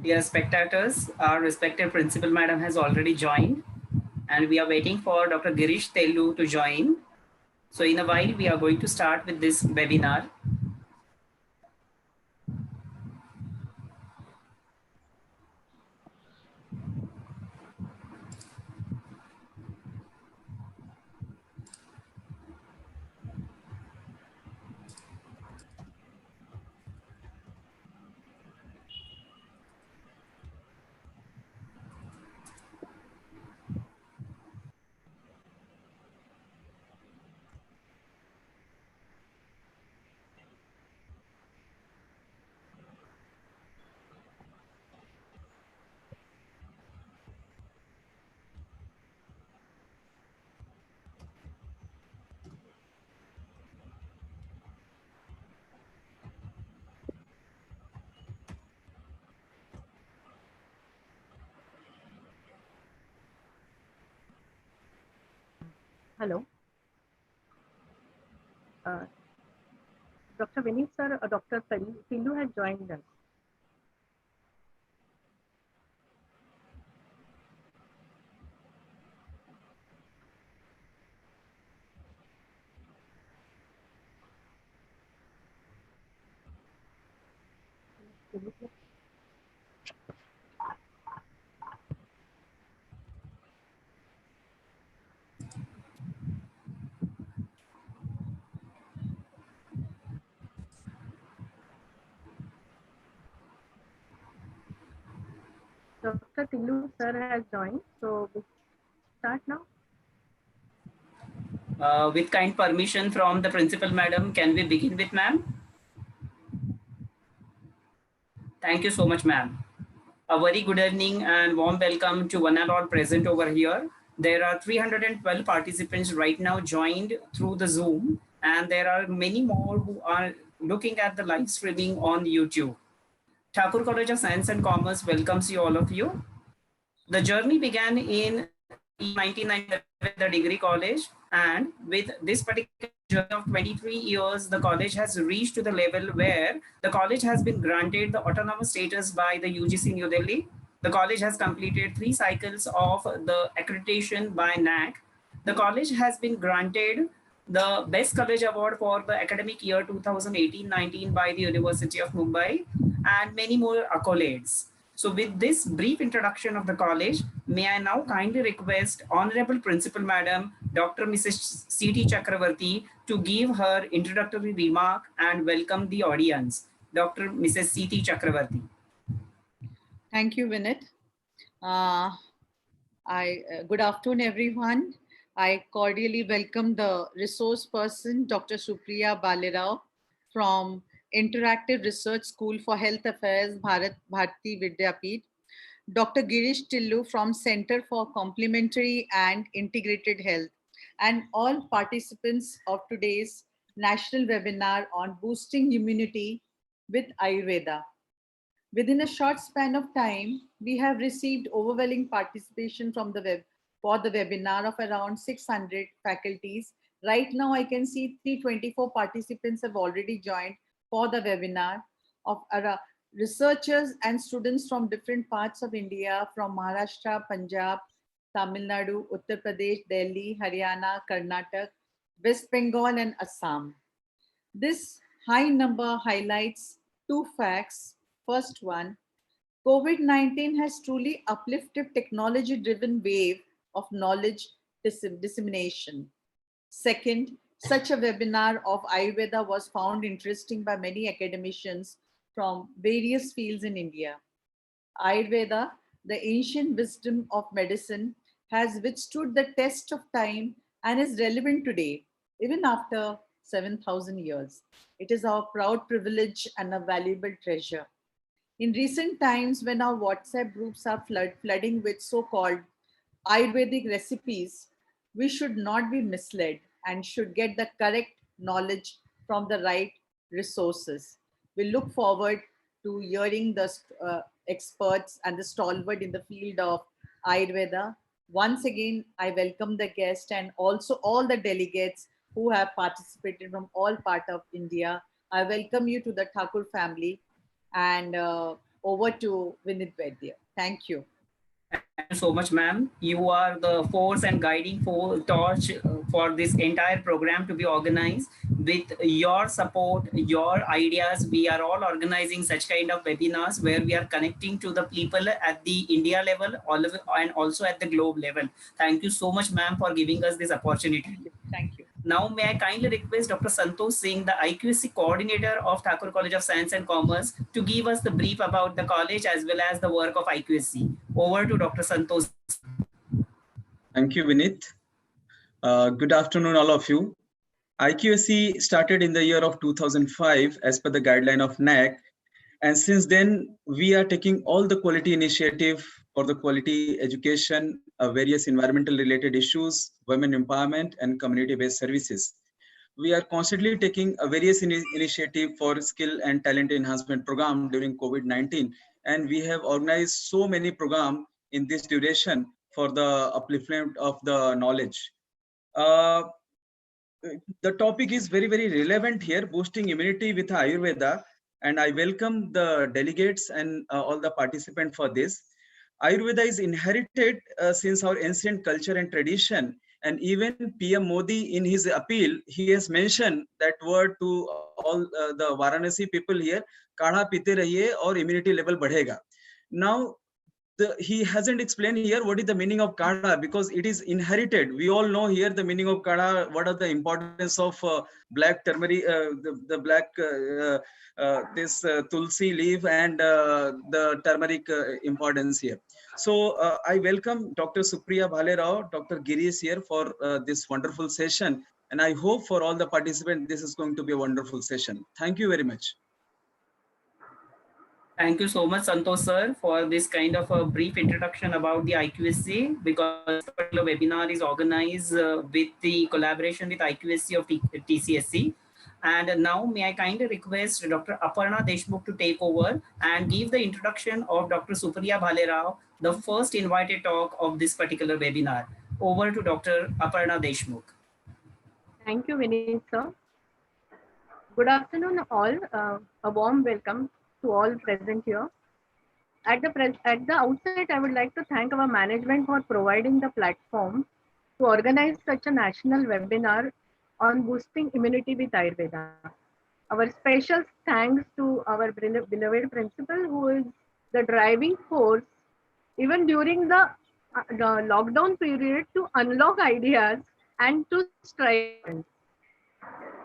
Dear spectators, our respected principal madam has already joined and we are waiting for Dr. Girish Tellu to join. So in a while, we are going to start with this webinar. Hello. Dr. Vinit sir, Dr. Sindhu has joined us. Dr. Tillu sir has joined. So we start now. With kind permission from the principal madam, can we begin with ma'am? Thank you so much, ma'am. A very good evening and warm welcome to one and all present over here. There are 312 participants right now joined through the Zoom, and there are many more who are looking at the live streaming on YouTube. Thakur College of Science and Commerce welcomes you all of you. The journey began in 1997 with the degree college, and with this particular journey of 23 years, the college has reached to the level where the college has been granted the autonomous status by the UGC New Delhi. The college has completed 3 cycles of the accreditation by NAC. The college has been granted the Best College Award for the academic year 2018-19 by the University of Mumbai, and many more accolades. So with this brief introduction of the college, may I now kindly request Honorable Principal Madam Dr. Mrs. C.T. Chakravarti to give her introductory remark and welcome the audience. Dr. Mrs. C.T. Chakravarti. Thank you, Vinit. Good afternoon, everyone. I cordially welcome the resource person, Dr. Supriya Balerao from Interactive Research School for Health Affairs, Bharati Vidyapeeth, Dr. Girish Tillu from Center for Complementary and Integrated Health, and all participants of today's national webinar on boosting immunity with Ayurveda. Within a short span of time, we have received overwhelming participation from the web for the webinar of around 600 faculties. Right now, I can see 324 participants have already joined for the webinar of researchers and students from different parts of India, from Maharashtra, Punjab, Tamil Nadu, Uttar Pradesh, Delhi, Haryana, Karnataka, West Bengal, and Assam. This high number highlights two facts. First one, COVID-19 has truly uplifted technology-driven wave of knowledge dissemination. Second, such a webinar of Ayurveda was found interesting by many academicians from various fields in India. Ayurveda, the ancient wisdom of medicine, has withstood the test of time and is relevant today, even after 7,000 years. It is our proud privilege and a valuable treasure. In recent times, when our WhatsApp groups are flooding with so-called Ayurvedic recipes, we should not be misled and should get the correct knowledge from the right resources. We look forward to hearing the experts and the stalwart in the field of Ayurveda. Once again, I welcome the guest and also all the delegates who have participated from all parts of India. I welcome you to the Thakur family, and over to Vinit Vaidya. Thank you. Thank you so much, ma'am. You are the force and guiding torch for this entire program to be organized. With your support, your ideas, we are all organizing such kind of webinars where we are connecting to the people at the India level and also at the globe level. Thank you so much, ma'am, for giving us this opportunity. Thank you. Now, may I kindly request Dr. Santosh Singh, the IQSC coordinator of Thakur College of Science and Commerce, to give us the brief about the college as well as the work of IQSC. Over to Dr. Santosh. Thank you, Vinit. Good afternoon, all of you. IQSC started in the year of 2005 as per the guideline of NAC. And since then, we are taking all the quality initiative for the quality education, various environmental related issues, women empowerment, and community-based services. We are constantly taking a various initiative for skill and talent enhancement program during COVID-19. And we have organized so many programs in this duration for the upliftment of the knowledge. The topic is very, very relevant here, boosting immunity with Ayurveda. And I welcome the delegates and all the participants for this. Ayurveda is inherited since our ancient culture and tradition. And even PM Modi in his appeal, he has mentioned that word to all the Varanasi people here, kadha pite rahiye aur immunity level badhega. Now, he hasn't explained here what is the meaning of kadha, because it is inherited. We all know here the meaning of kadha, what are the importance of black turmeric, the black this tulsi leaf and the turmeric importance here. So I welcome Dr. Supriya Bhale Rao, Dr. Girish here for this wonderful session, and I hope for all the participants this is going to be a wonderful session. Thank you very much. Thank you so much, Santosh sir, for this kind of a brief introduction about the IQSC, because this particular webinar is organized with the collaboration with IQSC of TCSC. And now may I kindly request Dr. Aparna Deshmukh to take over and give the introduction of Dr. Supriya Bhale Rao, the first invited talk of this particular webinar. Over to Dr. Aparna Deshmukh. Thank you, Vinit sir. Good afternoon, all. A warm welcome to all present here. At the outset, I would like to thank our management for providing the platform to organize such a national webinar on boosting immunity with Ayurveda. Our special thanks to our beloved principal, who is the driving force even during the lockdown period to unlock ideas and to strike balance.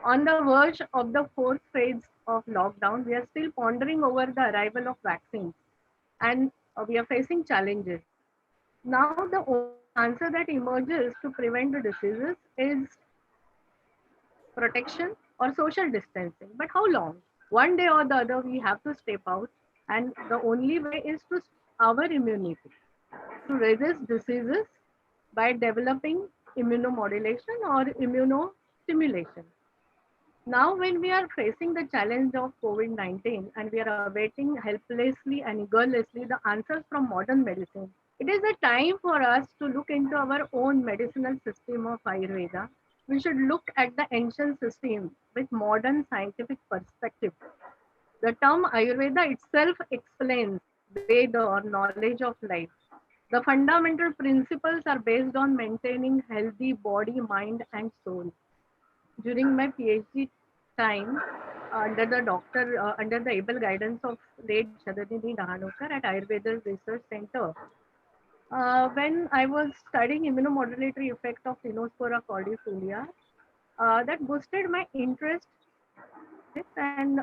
On the verge of the fourth phase of lockdown, we are still pondering over the arrival of vaccines, and we are facing challenges. Now, the only answer that emerges to prevent the diseases is protection or social distancing. But how long? One day or the other, we have to step out, and the only way is to our immunity to resist diseases by developing immunomodulation or immunostimulation. Now, when we are facing the challenge of COVID-19 and we are awaiting helplessly and eagerlessly the answers from modern medicine, it is the time for us to look into our own medicinal system of Ayurveda. We should look at the ancient system with modern scientific perspective. The term Ayurveda itself explains Veda or knowledge of life. The fundamental principles are based on maintaining healthy body, mind, and soul. During my PhD time, under the able guidance of late Shadadini Dahanokar at Ayurveda Research Center, when I was studying immunomodulatory effect of Phenospora cordifolia, that boosted my interest, and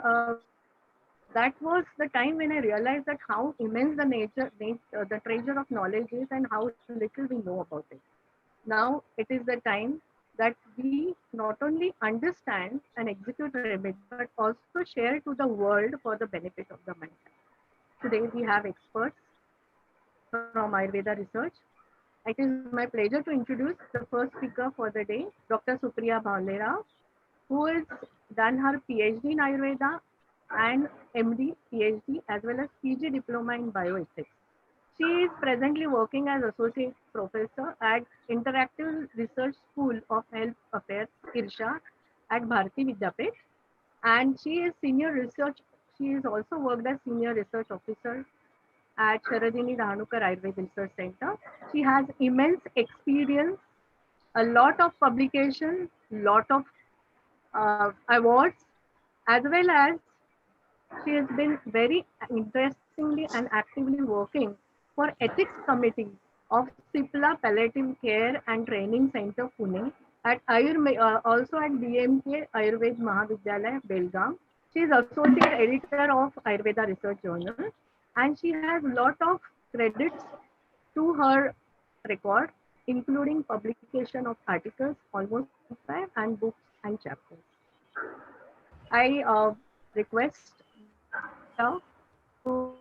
that was the time when I realized that how immense the treasure of knowledge is, and how little we know about it. Now it is the time that we not only understand and execute remedy, but also share to the world for the benefit of the mankind. Today we have experts from Ayurveda research. It is my pleasure to introduce the first speaker for the day, Dr. Supriya Bhale Rao, who has done her PhD in Ayurveda and MD, PhD, as well as PG diploma in bioethics. She is presently working as associate professor at Interactive Research School of Health Affairs, IRSHA, at Bharati Vidyapeth, and she is She has also worked as Senior Research Officer at Sharadini Ranukar Ayurveda Research Center. She has immense experience, a lot of publications, lot of awards, as well as she has been very interestingly and actively working for ethics committee of Cipla Palliative Care and Training Center Pune at also at BMK Ayurveda Mahavidyalaya Belgaum. She is associate editor of Ayurveda Research Journal, and she has a lot of credits to her record, including publication of articles, almost 25, and books and chapters. I request Bhalera to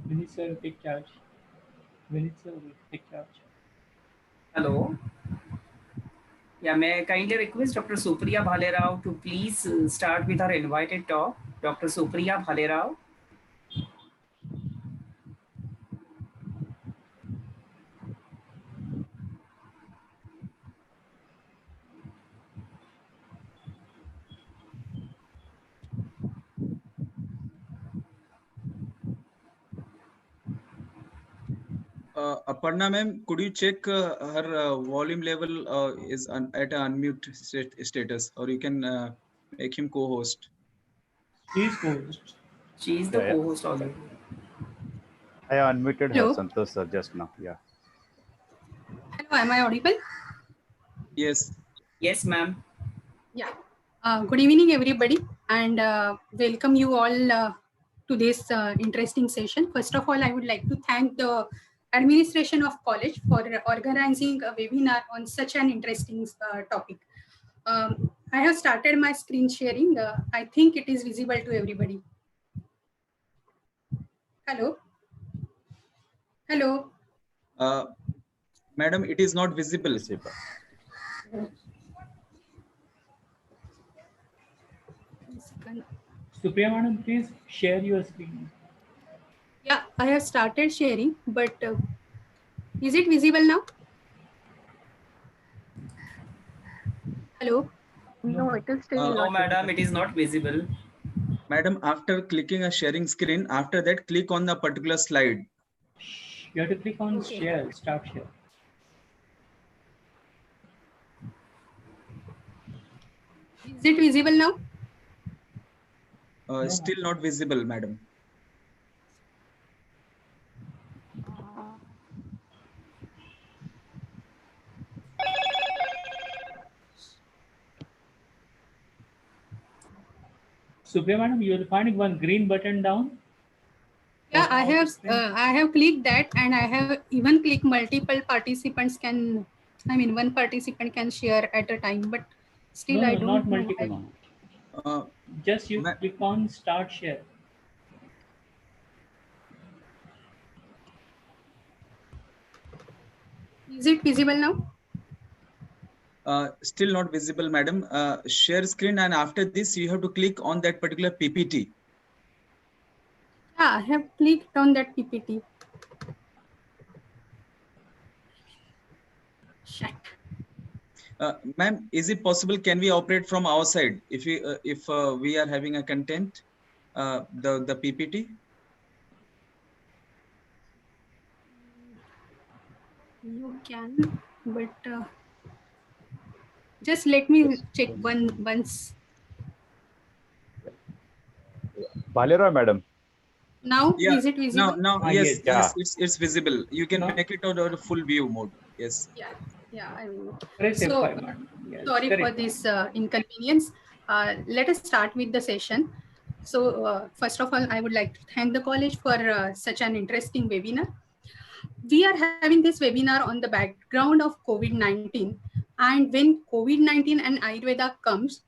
Vinit sir, take charge. Vinit sir, take charge. Hello. Yeah, may I kindly request Dr. Supriya Bhalerao to please start with our invited talk. Dr. Supriya Bhalerao. Aparna ma'am, could you check her volume level is at an unmute status, or you can make him co-host. Please co-host. She is the Yeah. co-host already. I unmuted her, Hello. Santosh sir, just now. Yeah. Hello, am I audible? Yes. Yes, ma'am. Yeah. Good evening, everybody, and welcome you all to this interesting session. First of all, I would like to thank the administration of college for organizing a webinar on such an interesting topic. I have started my screen sharing. I think it is visible to everybody. Hello. Hello. Madam, it is not visible. Visible. Supriya madam, please share your screen. Yeah, I have started sharing, but is it visible now? Hello. no, it is still No, not madam, visible. it is not visible. Madam, after clicking a sharing screen, after that, click on the particular slide. You have to click on Okay. share, start share. Is it visible now? No. Still not visible, madam. Supriya madam, you will find one green button down. Yeah, Bottom of the screen. I have clicked that, and I have even clicked multiple participants can. I mean, one participant can share at a time, but still No, I no, don't not know. multiple. Uh, Just you Ma- click on start share. Is it visible now? Still not visible, madam. Share screen, and after this, you have to click on that particular PPT. Yeah, I have clicked on that PPT. Shit. Ma'am, is it possible? Can we operate from our side if we are having a content, the PPT? You can, but just let me check once. Bhalera madam. Now, Yeah. is it visible? Now, Ah, yes, yes. it's visible. You can Now- make it on a full view mode. Yes. Yeah, I mean. Press So, F5 madam. Yes, Sorry for correct. this inconvenience. Let us start with the session. So first of all, I would like to thank the college for such an interesting webinar. We are having this webinar on the background of COVID-19. And when COVID-19 and Ayurveda comes,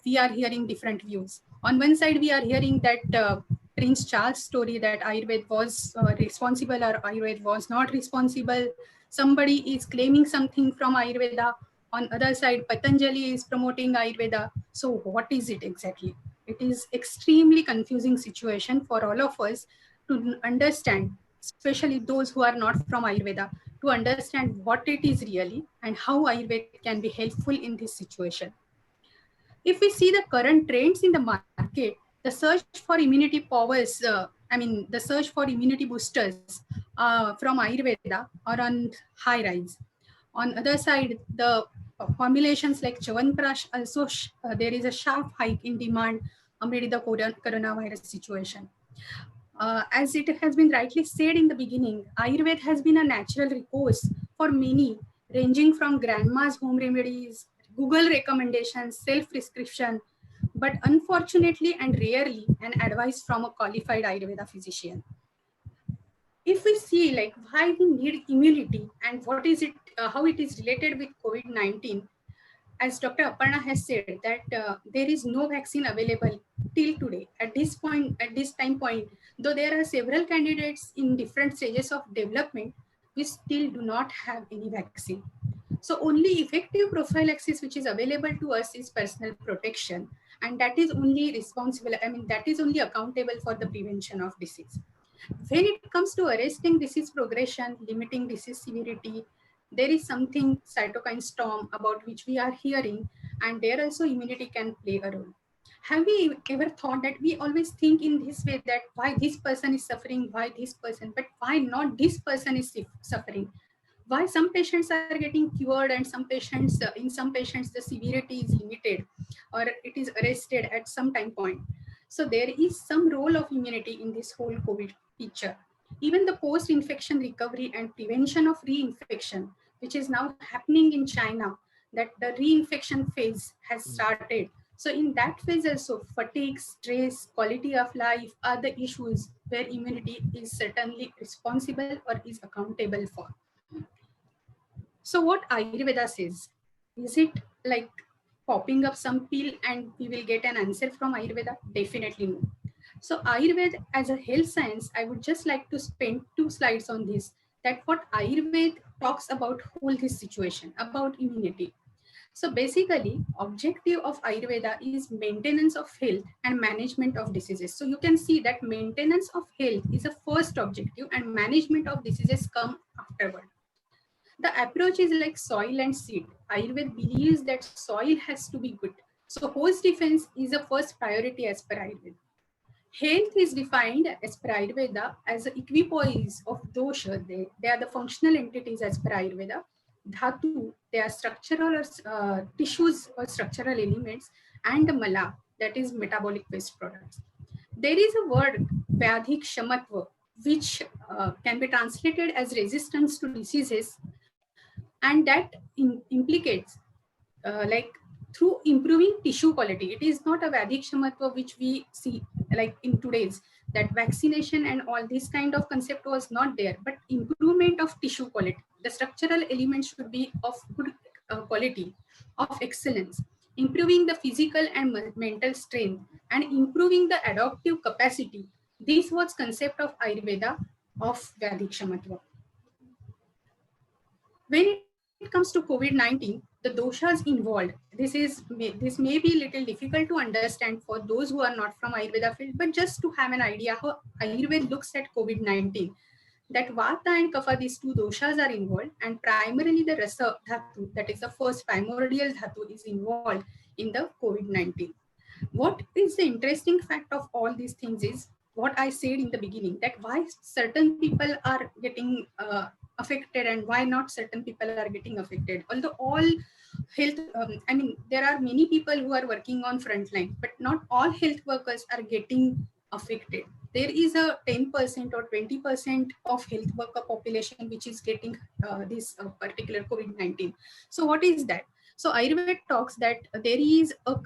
we are hearing different views. On one side, we are hearing that Prince Charles story that Ayurveda was responsible or Ayurveda was not responsible. somebody is claiming something from Ayurveda. On other side, Patanjali is promoting Ayurveda. So what is it exactly? It is extremely confusing situation for all of us to understand, especially those who are not from Ayurveda, to understand what it is really and how Ayurveda can be helpful in this situation. If we see the current trends in the market, the search for immunity powers, the search for immunity boosters from Ayurveda are on high rise. On other side, the formulations like Chawanprash also, there is a sharp hike in demand amid the coronavirus situation. As it has been rightly said in the beginning, Ayurveda has been a natural recourse for many, ranging from grandma's home remedies, Google recommendations, self-prescription, but unfortunately and rarely an advice from a qualified Ayurveda physician. If we see like why we need immunity and what is it, how it is related with COVID-19, as Dr. Aparna has said that there is no vaccine available till today. At this time point, though there are several candidates in different stages of development, we still do not have any vaccine. So only effective prophylaxis which is available to us is personal protection, and that is only responsible. That is only accountable for the prevention of disease. When it comes to arresting disease progression, limiting disease severity, there is something cytokine storm about which we are hearing, and there also immunity can play a role. Have we ever thought that we always think in this way that why this person is suffering, why this person, but why not this person is suffering? Why some patients are getting cured and some patients, in some patients, the severity is limited or it is arrested at some time point. So there is some role of immunity in this whole COVID picture. Even the post-infection recovery and prevention of reinfection, which is now happening in China, that the reinfection phase has started. So in that phase also, fatigue, stress, quality of life are the issues where immunity is certainly responsible or is accountable for. So what Ayurveda says, is it like popping up some pill and we will get an answer from Ayurveda? Definitely no. So Ayurveda as a health science, I would just like to spend 2 slides on this, that what Ayurveda talks about whole this situation, about immunity. So basically, objective of Ayurveda is maintenance of health and management of diseases. So you can see that maintenance of health is a first objective and management of diseases come afterward. The approach is like soil and seed. Ayurveda believes that soil has to be good. So host defense is the first priority as per Ayurveda. Health is defined as per Ayurveda as the equipoise of dosha. They are the functional entities as per Ayurveda. Dhatu, they are structural or tissues or structural elements, and the mala, that is metabolic waste products. There is a word, Vyadhik Shamatva, which can be translated as resistance to diseases, and that implicates like through improving tissue quality. It is not a Vedic Shamatva which we see like in today's, that vaccination and all this kind of concept was not there, but improvement of tissue quality. The structural elements should be of good quality, of excellence, improving the physical and mental strength, and improving the adaptive capacity. This was concept of Ayurveda of Vedic Shamatva. When it comes to COVID-19, the doshas involved, this may be a little difficult to understand for those who are not from Ayurveda field, but just to have an idea how Ayurveda looks at COVID-19, that Vata and Kapha, these two doshas are involved, and primarily the Rasa Dhatu, that is the first primordial Dhatu, is involved in the COVID-19. What is the interesting fact of all these things is what I said in the beginning, that why certain people are getting affected and why not certain people are getting affected. Although all health, there are many people who are working on frontline, but not all health workers are getting affected. There is a 10% or 20% of health worker population which is getting this particular COVID-19. So what is that? So Ayurveda talks that there is a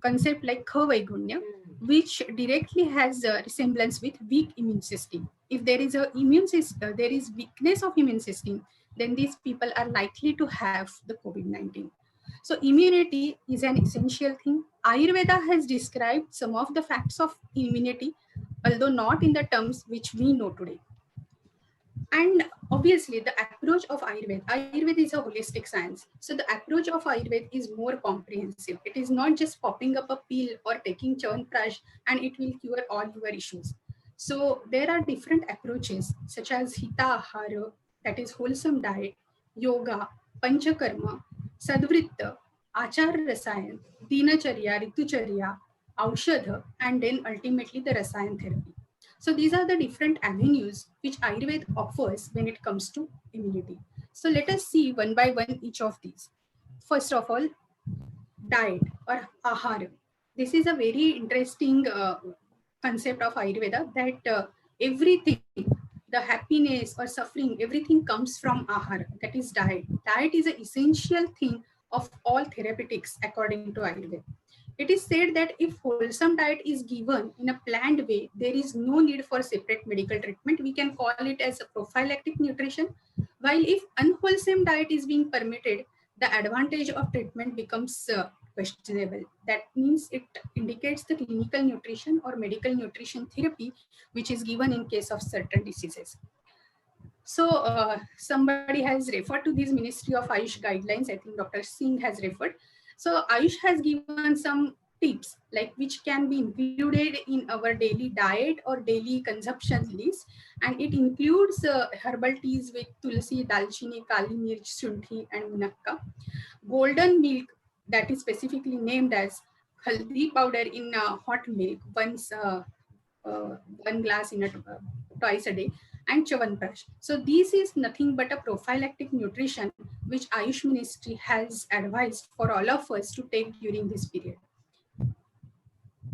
concept like Kavaigunya, which directly has a resemblance with weak immune system. If there is a immune system, there is weakness of immune system, then these people are likely to have the COVID-19. So immunity is an essential thing. Ayurveda has described some of the facts of immunity, although not in the terms which we know today. And obviously, the approach of Ayurveda is a holistic science. So the approach of Ayurveda is more comprehensive. It is not just popping up a pill or taking Chyawanprash and it will cure all your issues. So there are different approaches such as Hita Ahara, that is wholesome diet, yoga, panchakarma, sadvritta, achar rasayan, dinacharya, ritucharya, aushadha, and then ultimately the rasayan therapy. So these are the different avenues which Ayurveda offers when it comes to immunity. So let us see one by one each of these. First of all, diet or ahara. This is a very interesting concept of Ayurveda that everything, the happiness or suffering, everything comes from ahara, that is diet. Diet is an essential thing of all therapeutics according to Ayurveda. It is said that if wholesome diet is given in a planned way, there is no need for separate medical treatment. We can call it as a prophylactic nutrition. While if unwholesome diet is being permitted, the advantage of treatment becomes questionable. That means it indicates the clinical nutrition or medical nutrition therapy, which is given in case of certain diseases. So somebody has referred to these Ministry of Ayush guidelines. I think Dr. Singh has referred. So Ayush has given some tips like which can be included in our daily diet or daily consumption list. And it includes herbal teas with tulsi, dalchini, kali mirch, shunthi, and munakka. Golden milk that is specifically named as haldi powder in hot milk one glass in twice a day, and Chyawanprash. So this is nothing but a prophylactic nutrition which Ayush Ministry has advised for all of us to take during this period.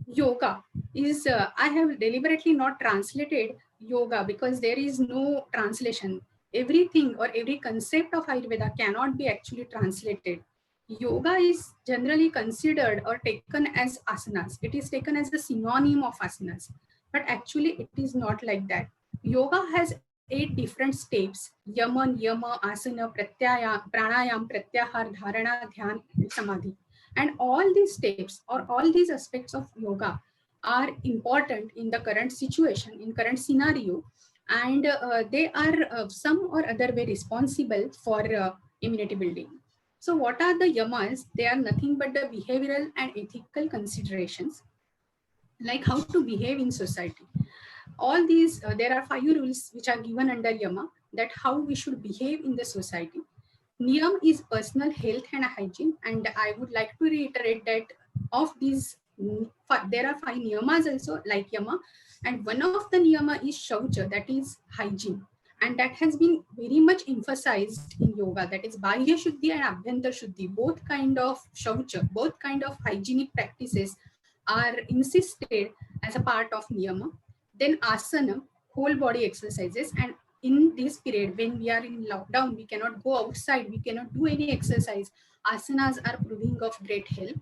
Yoga is, I have deliberately not translated yoga because there is no translation. Everything or every concept of Ayurveda cannot be actually translated. Yoga is generally considered or taken as asanas. It is taken as a synonym of asanas, but actually it is not like that. Yoga has 8 different steps: yaman, yama, asana, pranayam, pratyahar, dharana, dhyan, and samadhi. And all these steps or all these aspects of yoga are important in the current situation, in current scenario, and they are some or other way responsible for immunity building. So what are the yamas? They are nothing but the behavioral and ethical considerations, like how to behave in society. All these, there are 5 rules which are given under yama, that how we should behave in the society. Niyam is personal health and hygiene, and I would like to reiterate that of these, there are 5 niyamas also like yama, and one of the niyama is shaucha, that is hygiene, and that has been very much emphasized in yoga. That is bahya shuddhi and abhyantar shuddhi, both kind of shaucha, both kind of hygienic practices are insisted as a part of niyama. Then asana, whole body exercises, and in this period when we are in lockdown, we cannot go outside, we cannot do any exercise. Asanas are proving of great help.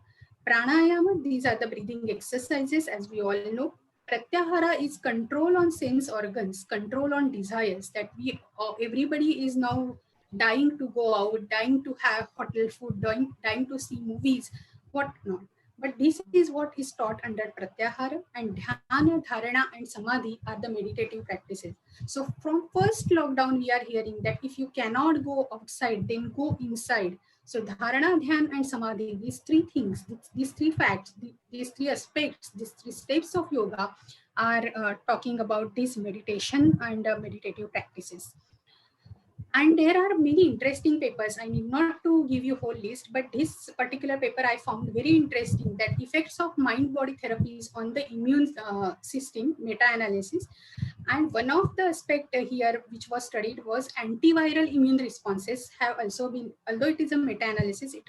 Pranayama, these are the breathing exercises, as we all know. Pratyahara is control on sense organs, control on desires, that we everybody is now dying to go out, dying to have hotel food, dying to see movies, what not. But this is what is taught under Pratyahara, and Dhyana, Dharana, and Samadhi are the meditative practices. So from first lockdown, we are hearing that if you cannot go outside, then go inside. So Dharana, Dhyan, and Samadhi, these 3 things, these 3 facts, these 3 aspects, these 3 steps of yoga are talking about this meditation and meditative practices. And there are many interesting papers. I need not to give you whole list, but this particular paper I found very interesting, that effects of mind-body therapies on the immune system, meta-analysis. And one of the aspect here which was studied was antiviral immune responses have also been, although it is a meta-analysis, it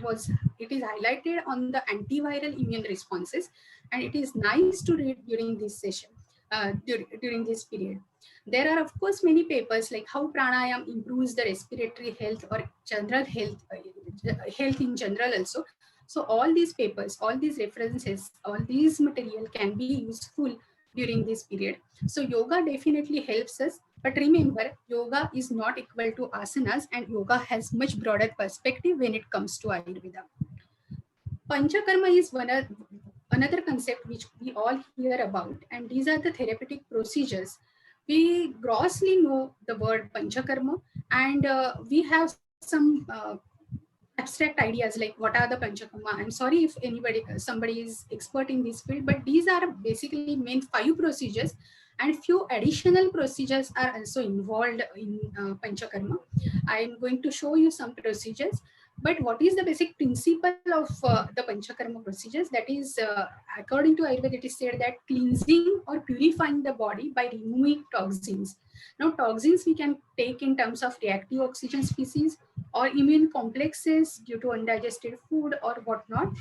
is highlighted on the antiviral immune responses, and it is nice to read during this session, during this period. There are of course many papers like how pranayam improves the respiratory health or general health, health in general also. So all these papers, all these references, all these material can be useful during this period. So yoga definitely helps us, but remember, yoga is not equal to asanas, and yoga has much broader perspective when it comes to Ayurveda. Panchakarma is another concept which we all hear about, and these are the therapeutic procedures We grossly know the word Panchakarma, and we have some abstract ideas like what are the Panchakarma. I'm sorry if somebody is expert in this field, but these are basically main 5 procedures, and few additional procedures are also involved in Panchakarma. I'm going to show you some procedures. But what is the basic principle of the Panchakarma procedures? That is, according to Ayurveda, it is said that cleansing or purifying the body by removing toxins. Now, toxins we can take in terms of reactive oxygen species or immune complexes due to undigested food or whatnot.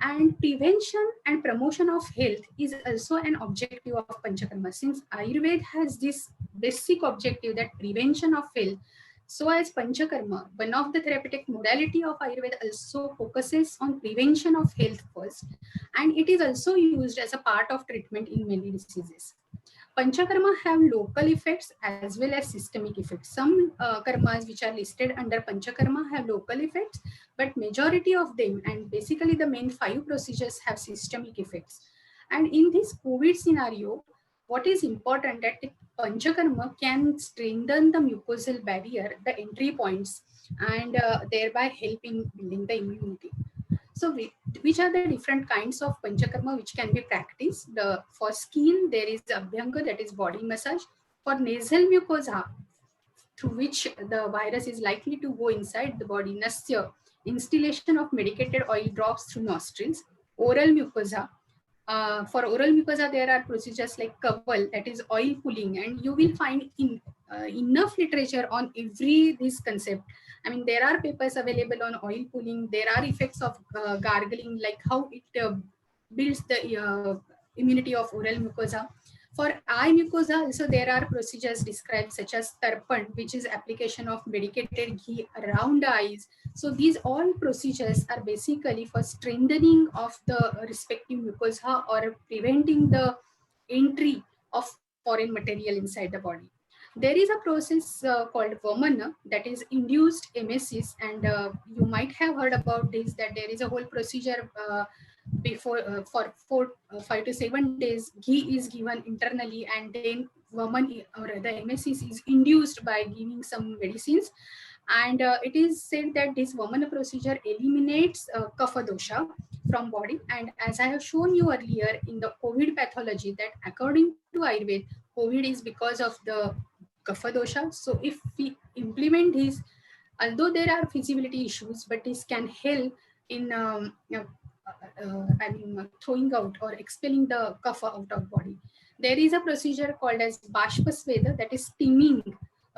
And prevention and promotion of health is also an objective of Panchakarma. Since Ayurveda has this basic objective that prevention of health, so as Panchakarma, one of the therapeutic modality of Ayurveda also focuses on prevention of health first, and it is also used as a part of treatment in many diseases. Panchakarma have local effects as well as systemic effects. Some karmas which are listed under Panchakarma have local effects, but majority of them, and basically the main 5 procedures, have systemic effects. And in this COVID scenario, what is important that Panchakarma can strengthen the mucosal barrier, the entry points, and thereby help in building the immunity. So which are the different kinds of Panchakarma which can be practiced? For skin, there is Abhyanga, that is body massage. For nasal mucosa, through which the virus is likely to go inside the body, Nasya, instillation of medicated oil drops through nostrils. Oral mucosa, for oral mucosa, there are procedures like Kaval, that is oil pulling, and you will find enough literature on every this concept. I mean, there are papers available on oil pulling. There are effects of gargling, like how it builds the immunity of oral mucosa. For eye mucosa, also there are procedures described such as Tarpan, which is application of medicated ghee around the eyes. So these all procedures are basically for strengthening of the respective mucosa or preventing the entry of foreign material inside the body. There is a process called Vamana, that is induced emesis, and you might have heard about this, that there is a whole procedure before for 5 to 7 days, ghee is given internally, and then Vaman or the emesis is induced by giving some medicines. And it is said that this Vamana procedure eliminates kapha dosha from body. And as I have shown you earlier in the COVID pathology, that according to Ayurveda, COVID is because of the kapha dosha. So if we implement this, although there are feasibility issues, but this can help in throwing out or expelling the kapha out of body. There is a procedure called as Bashpasveda, that is steaming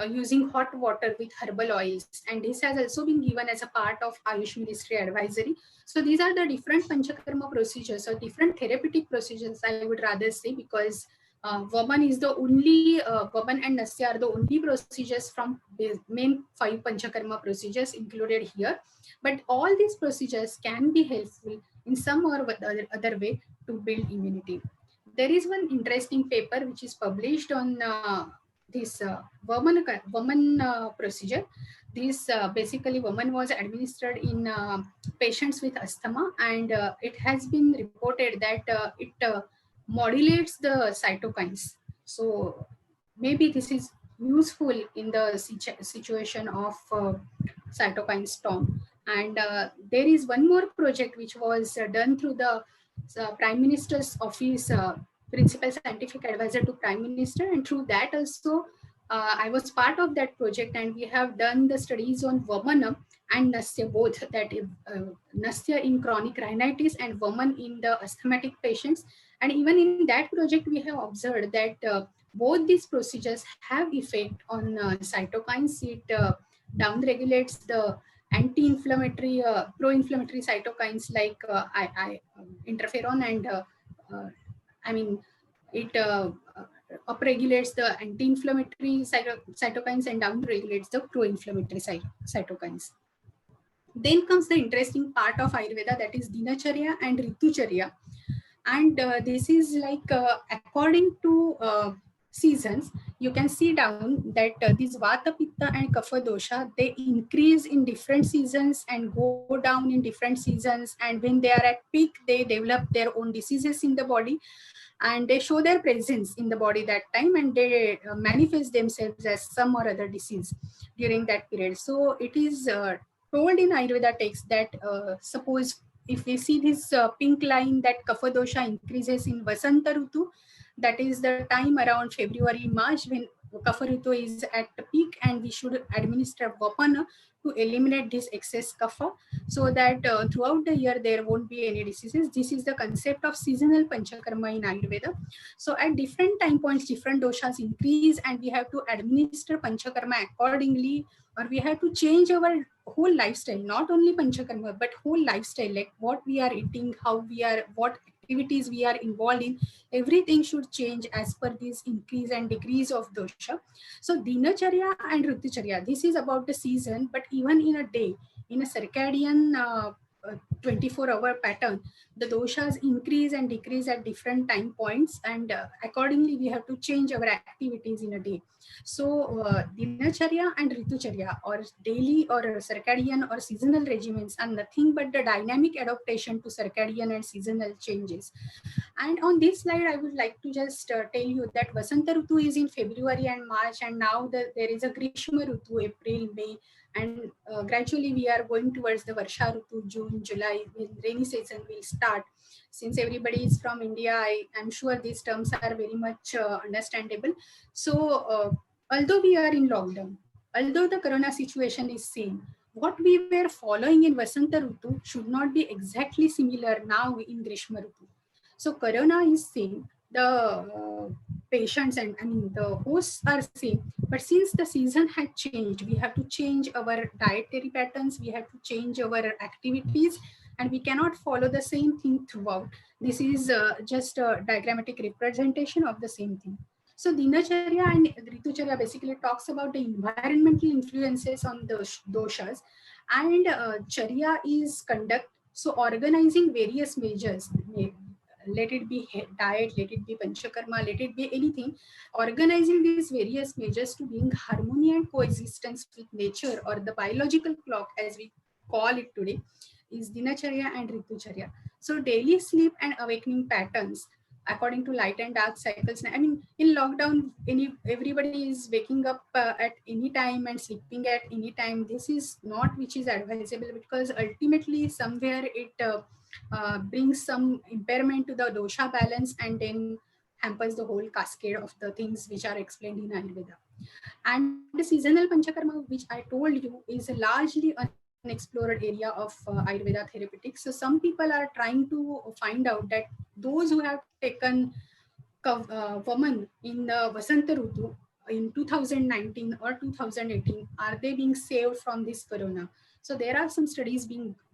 using hot water with herbal oils, and this has also been given as a part of Ayush Ministry advisory. So these are the different Panchakarma procedures or different therapeutic procedures, I would rather say, because Vaman is the only, Vaman and Nasya are the only procedures from the main 5 Panchakarma procedures included here. But all these procedures can be helpful in some or other way to build immunity. There is one interesting paper which is published on this Vaman procedure. This basically Vaman was administered in patients with asthma, and it has been reported that it modulates the cytokines. So maybe this is useful in the situation of cytokine storm. And there is one more project which was done through the Prime Minister's office, Principal Scientific Advisor to Prime Minister, and through that also I was part of that project, and we have done the studies on Vamana and Nasya both, that Nasya in chronic rhinitis and Vaman in the asthmatic patients. And even in that project, we have observed that both these procedures have effect on cytokines. It downregulates the anti-inflammatory, pro-inflammatory cytokines like interferon, and I mean, it upregulates the anti-inflammatory cytokines and downregulates the pro-inflammatory cytokines. Then comes the interesting part of Ayurveda, that is Dinacharya and Ritucharya. And this is like according to seasons, you can see down that these Vata, Pitta and Kapha dosha, they increase in different seasons and go down in different seasons. And when they are at peak, they develop their own diseases in the body. and they show their presence in the body that time, and they manifest themselves as some or other disease during that period. So it is told in Ayurveda text that suppose if we see this pink line, that kapha dosha increases in Vasanta Rutu, that is the time around February, March, when kapha Rutu is at the peak, and we should administer Vapana to eliminate this excess kapha, so that throughout the year there won't be any diseases. This is the concept of seasonal panchakarma in Ayurveda. So at different time points, different doshas increase, and we have to administer panchakarma accordingly, or we have to change our whole lifestyle, not only panchakarma but whole lifestyle, like what we are eating, how we are, what activities we are involved in. Everything should change as per this increase and decrease of dosha. So dinacharya and ritucharya, this is about the season, but even in a day, in a circadian 24-hour pattern, the doshas increase and decrease at different time points, and accordingly we have to change our activities in a day. So dinacharya and ritucharya, or daily or circadian or seasonal regimens, are nothing but the dynamic adaptation to circadian and seasonal changes. And on this slide, I would like to just tell you that Vasanta Rutu is in February and March, and now there is a Grishma Rutu, April, May, and gradually we are going towards the Varsha Rutu, June, July, when rainy season will start. Since everybody is from India, I'm sure these terms are very much understandable. So although we are in lockdown, although the corona situation is same, what we were following in Vasanta Rutu should not be exactly similar now in Grishma Rutu. So corona is same, the patients and the hosts are same, but since the season had changed, we have to change our dietary patterns, we have to change our activities, and we cannot follow the same thing throughout. This is just a diagrammatic representation of the same thing. So dinacharya and ritucharya basically talks about the environmental influences on the doshas, and charya is conduct. So organizing various measures, let it be diet, let it be panchakarma, let it be anything, organizing these various measures to bring harmony and coexistence with nature, or the biological clock as we call it today, is dinacharya and ritucharya. So daily sleep and awakening patterns according to light and dark cycles. In lockdown, everybody is waking up at any time and sleeping at any time. This is not which is advisable, because ultimately somewhere it brings some impairment to the dosha balance, and then hampers the whole cascade of the things which are explained in Ayurveda. And the seasonal panchakarma, which I told you, is a largely unexplored area of Ayurveda therapeutics. So some people are trying to find out that those who have taken woman in the Vasanta Rutu in 2019 or 2018, are they being saved from this corona? So there are some studies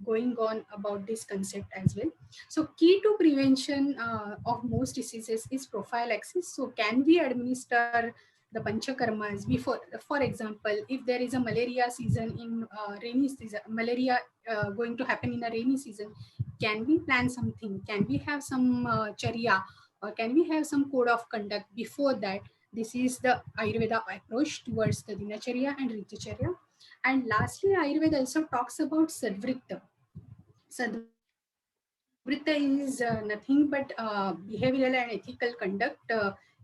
going on about this concept as well. So key to prevention of most diseases is prophylaxis. So can we administer the panchakarmas before? For example, if there is a malaria season in rainy season, malaria going to happen in a rainy season, can we plan something? Can we have some charya, or can we have some code of conduct before that? This is the Ayurveda approach towards the dinacharya and ritucharya. And lastly, Ayurveda also talks about sadvritta. Sadvritta is nothing but behavioral and ethical conduct,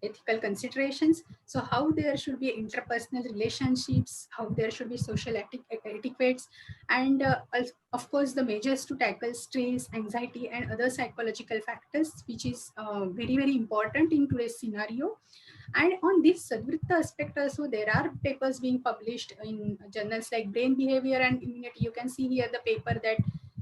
ethical considerations. So how there should be interpersonal relationships, how there should be social etiquettes, and of course the measures to tackle stress, anxiety, and other psychological factors, which is very important in today's scenario. And on this Sadvritta aspect also, there are papers being published in journals like Brain Behavior and Immunity. You can see here the paper that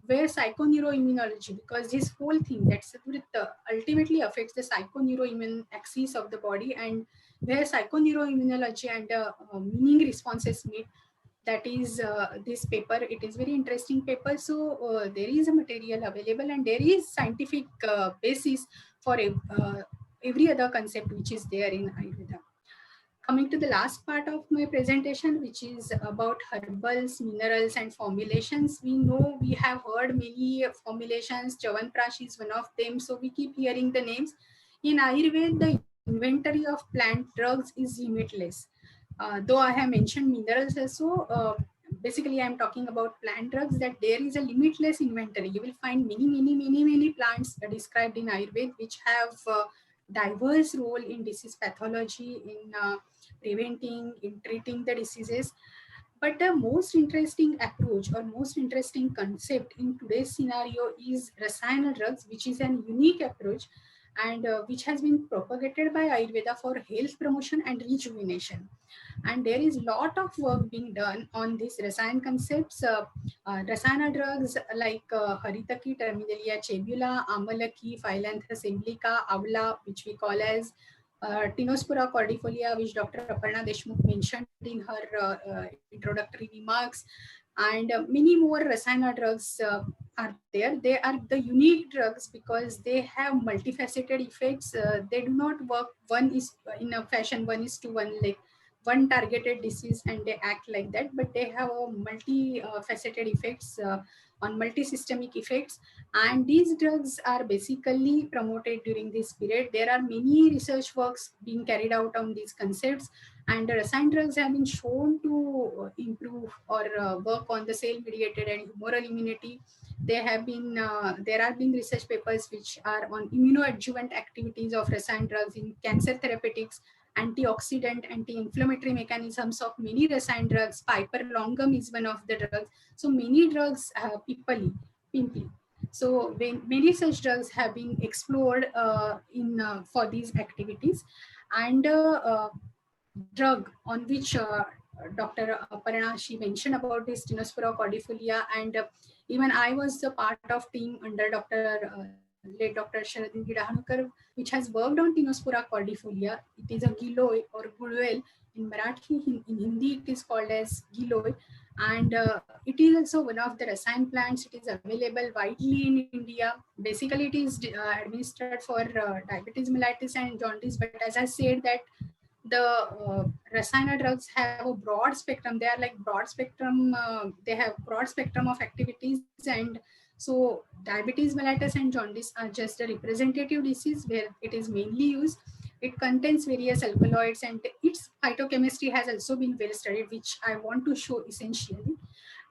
where psychoneuroimmunology, because this whole thing that Sadvritta ultimately affects the psychoneuroimmune axis of the body, and where psychoneuroimmunology and meaning responses meet, that is this paper. It is very interesting paper. So there is a material available, and there is scientific basis for every other concept which is there in Ayurveda. Coming to the last part of my presentation, which is about herbals, minerals, and formulations. We know, we have heard many formulations. Chawanprash is one of them, so we keep hearing the names. In Ayurveda, the inventory of plant drugs is limitless. Though I have mentioned minerals also, basically I'm talking about plant drugs, that there is a limitless inventory. You will find many plants described in Ayurveda which have diverse role in disease pathology, in preventing, in treating the diseases. But the most interesting approach or most interesting concept in today's scenario is Rasayana drugs, which is an unique approach and which has been propagated by Ayurveda for health promotion and rejuvenation. And there is a lot of work being done on these Rasayan concepts. Rasayana drugs like Haritaki, Terminalia chebula, Amalaki, Phyllanthus emblica, Avla, which we call as Tinospora cordifolia, which Dr. Aparna Deshmukh mentioned in her introductory remarks, and many more Rasayana drugs are there. They are the unique drugs because they have multifaceted effects. They do not work one is in a fashion, one is to one, like one targeted disease and they act like that, but they have a multi-faceted effects on multi-systemic effects, and these drugs are basically promoted during this period. There are many research works being carried out on these concepts, and the Rasayan drugs have been shown to improve or work on the cell-mediated and humoral immunity. There have been research papers which are on immunoadjuvant activities of Rasayan drugs in cancer therapeutics, antioxidant, anti-inflammatory mechanisms of many Rasayan drugs. Piper longum is one of the drugs. So many drugs, Pimply. So many such drugs have been explored for these activities, and drug on which Dr. Aparna, she mentioned about this Tinospora cordifolia, and even I was a part of team under late Dr. Sharadin Gidahanukar, which has worked on Tinospora cordifolia. It is a giloy or gulwel. In Marathi, in Hindi, it is called as giloy. And it is also one of the Rasayan plants. It is available widely in India. Basically, it is administered for diabetes mellitus and jaundice. But as I said that the Rasayana drugs have a broad spectrum. They are like broad spectrum. They have broad spectrum of activities, and so diabetes mellitus and jaundice are just a representative disease where it is mainly used. It contains various alkaloids, and its phytochemistry has also been well studied, which I want to show essentially.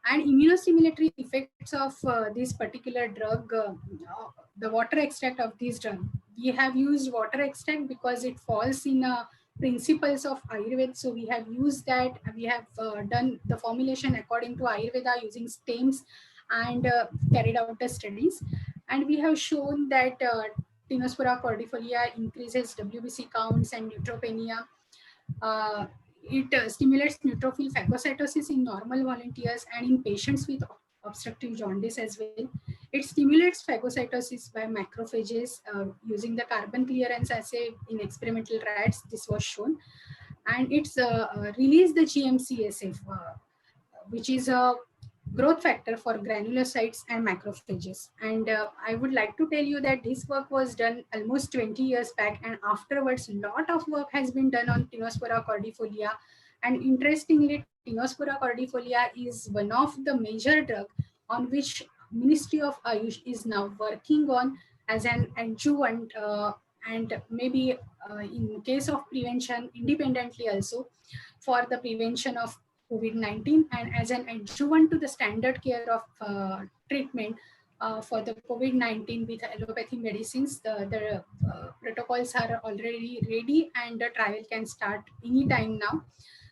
And immunostimulatory effects of this particular drug, the water extract of this drug. We have used water extract because it falls in principles of Ayurveda. So we have used that. We have done the formulation according to Ayurveda using stems and carried out the studies. And we have shown that Tinospora cordifolia increases WBC counts and neutropenia. It stimulates neutrophil phagocytosis in normal volunteers and in patients with obstructive jaundice as well. It stimulates phagocytosis by macrophages using the carbon clearance assay in experimental rats. This was shown. And it's released the GM-CSF, which is a growth factor for granulocytes and macrophages. And I would like to tell you that this work was done almost 20 years back, and afterwards a lot of work has been done on Tinospora cordifolia. And interestingly, Tinospora cordifolia is one of the major drug on which Ministry of Ayush is now working on as an adjuvant, and maybe in case of prevention independently also, for the prevention of COVID-19 and as an adjuvant to the standard care of treatment for the COVID-19 with allopathy medicines. The protocols are already ready and the trial can start anytime now.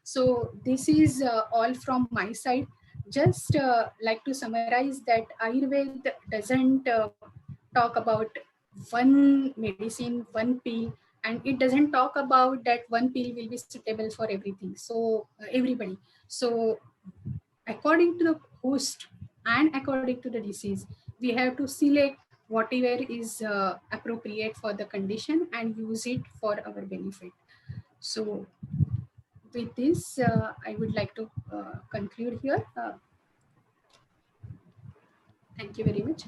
So this is all from my side. Just like to summarize that Ayurveda doesn't talk about one medicine, one pill, and it doesn't talk about that one pill will be suitable for everything. So everybody. So according to the host and according to the disease, we have to select whatever is appropriate for the condition and use it for our benefit. So with this, I would like to conclude here. Thank you very much.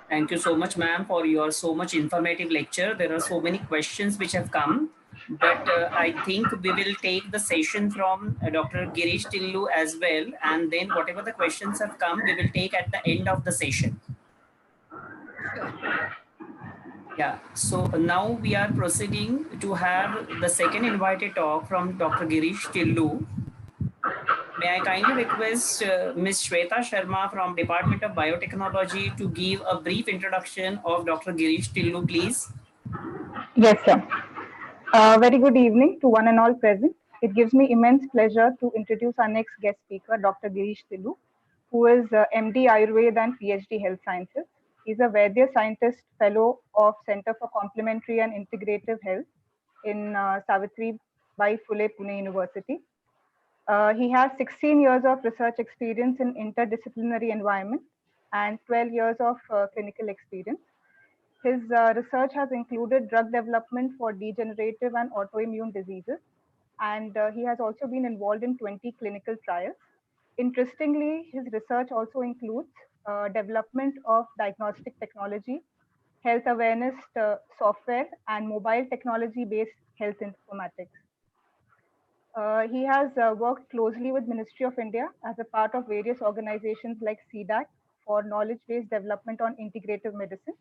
Thank you so much, ma'am, for your so much informative lecture. There are so many questions which have come, but I think we will take the session from Dr. Girish Tillu as well. And then whatever the questions have come, we will take at the end of the session. Yeah, so now we are proceeding to have the second invited talk from Dr. Girish Tillu. May I kindly request Ms. Shweta Sharma from Department of Biotechnology to give a brief introduction of Dr. Girish Tillu, please. Yes, sir. Very good evening to one and all present. It gives me immense pleasure to introduce our next guest speaker, Dr. Girish Tillu, who is MD Ayurveda and PhD Health Sciences. He's a Vaidya Scientist Fellow of Center for Complementary and Integrative Health in Savitri Bai Phule Pune University. He has 16 years of research experience in interdisciplinary environment and 12 years of clinical experience. His research has included drug development for degenerative and autoimmune diseases, and he has also been involved in 20 clinical trials. Interestingly, his research also includes development of diagnostic technology, health awareness software, and mobile technology based health informatics. He has worked closely with Ministry of India as a part of various organizations like CDAC for knowledge-based development on integrative medicine.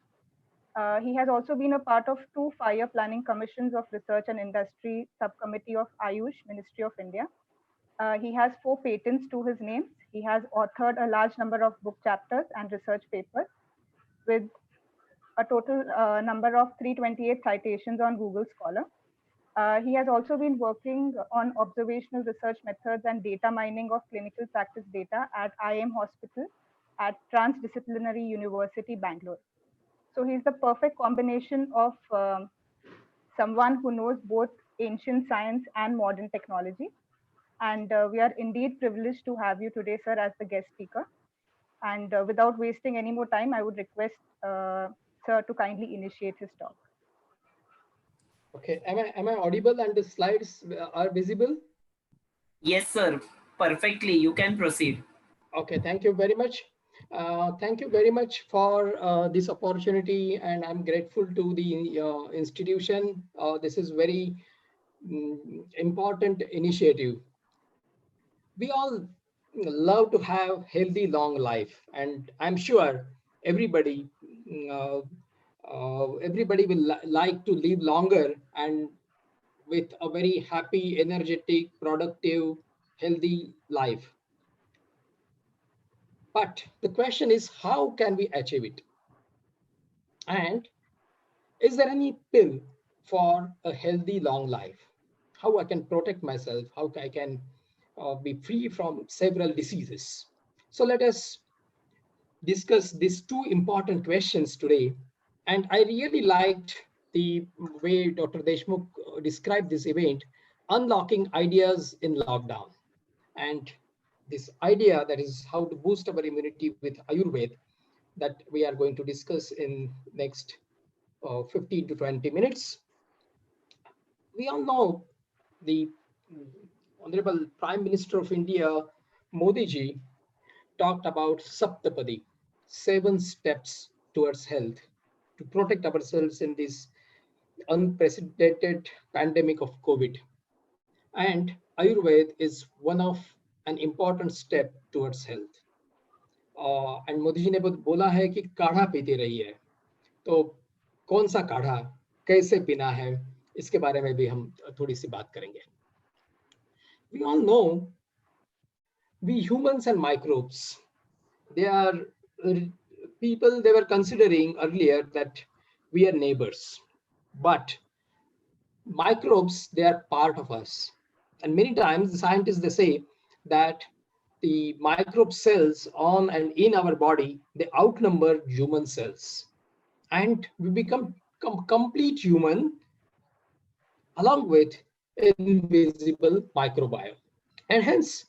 He has also been a part of two fire planning commissions of research and industry subcommittee of Ayush, Ministry of India. He has 4 patents to his name. He has authored a large number of book chapters and research papers with a total number of 328 citations on Google Scholar. He has also been working on observational research methods and data mining of clinical practice data at IM Hospital at Transdisciplinary University, Bangalore. So he's the perfect combination of someone who knows both ancient science and modern technology. And we are indeed privileged to have you today, sir, as the guest speaker. And without wasting any more time, I would request sir to kindly initiate his talk. Okay, am I audible and the slides are visible? Yes, sir. Perfectly. You can proceed. Okay, thank you very much. Thank you very much for this opportunity, and I'm grateful to the institution. This is very important initiative. We all love to have healthy long life, and I'm sure everybody everybody will like to live longer and with a very happy, energetic, productive, healthy life. But the question is, how can we achieve it? And is there any pill for a healthy long life? How I can protect myself? How I can be free from several diseases? So let us discuss these two important questions today. And I really liked the way Dr. Deshmukh described this event, unlocking ideas in lockdown. And this idea, that is how to boost our immunity with Ayurveda, that we are going to discuss in next 15 to 20 minutes. We all know the Honorable Prime Minister of India, Modi ji, talked about Saptapadi, 7 steps towards health, to protect ourselves in this unprecedented pandemic of COVID. And Ayurveda is one of an important step towards health. And Modi ji ने बोला है कि काढ़ा पीती रही है, तो कौन सा काढ़ा कैसे पीना है, इसके बारे में भी हम थोड़ी सी बात करेंगे. We all know we humans and microbes, they are people, they were considering earlier that we are neighbors, but microbes, they are part of us. And many times the scientists, they say that the microbe cells on and in our body, they outnumber human cells, and we become complete human along with invisible microbiome. And hence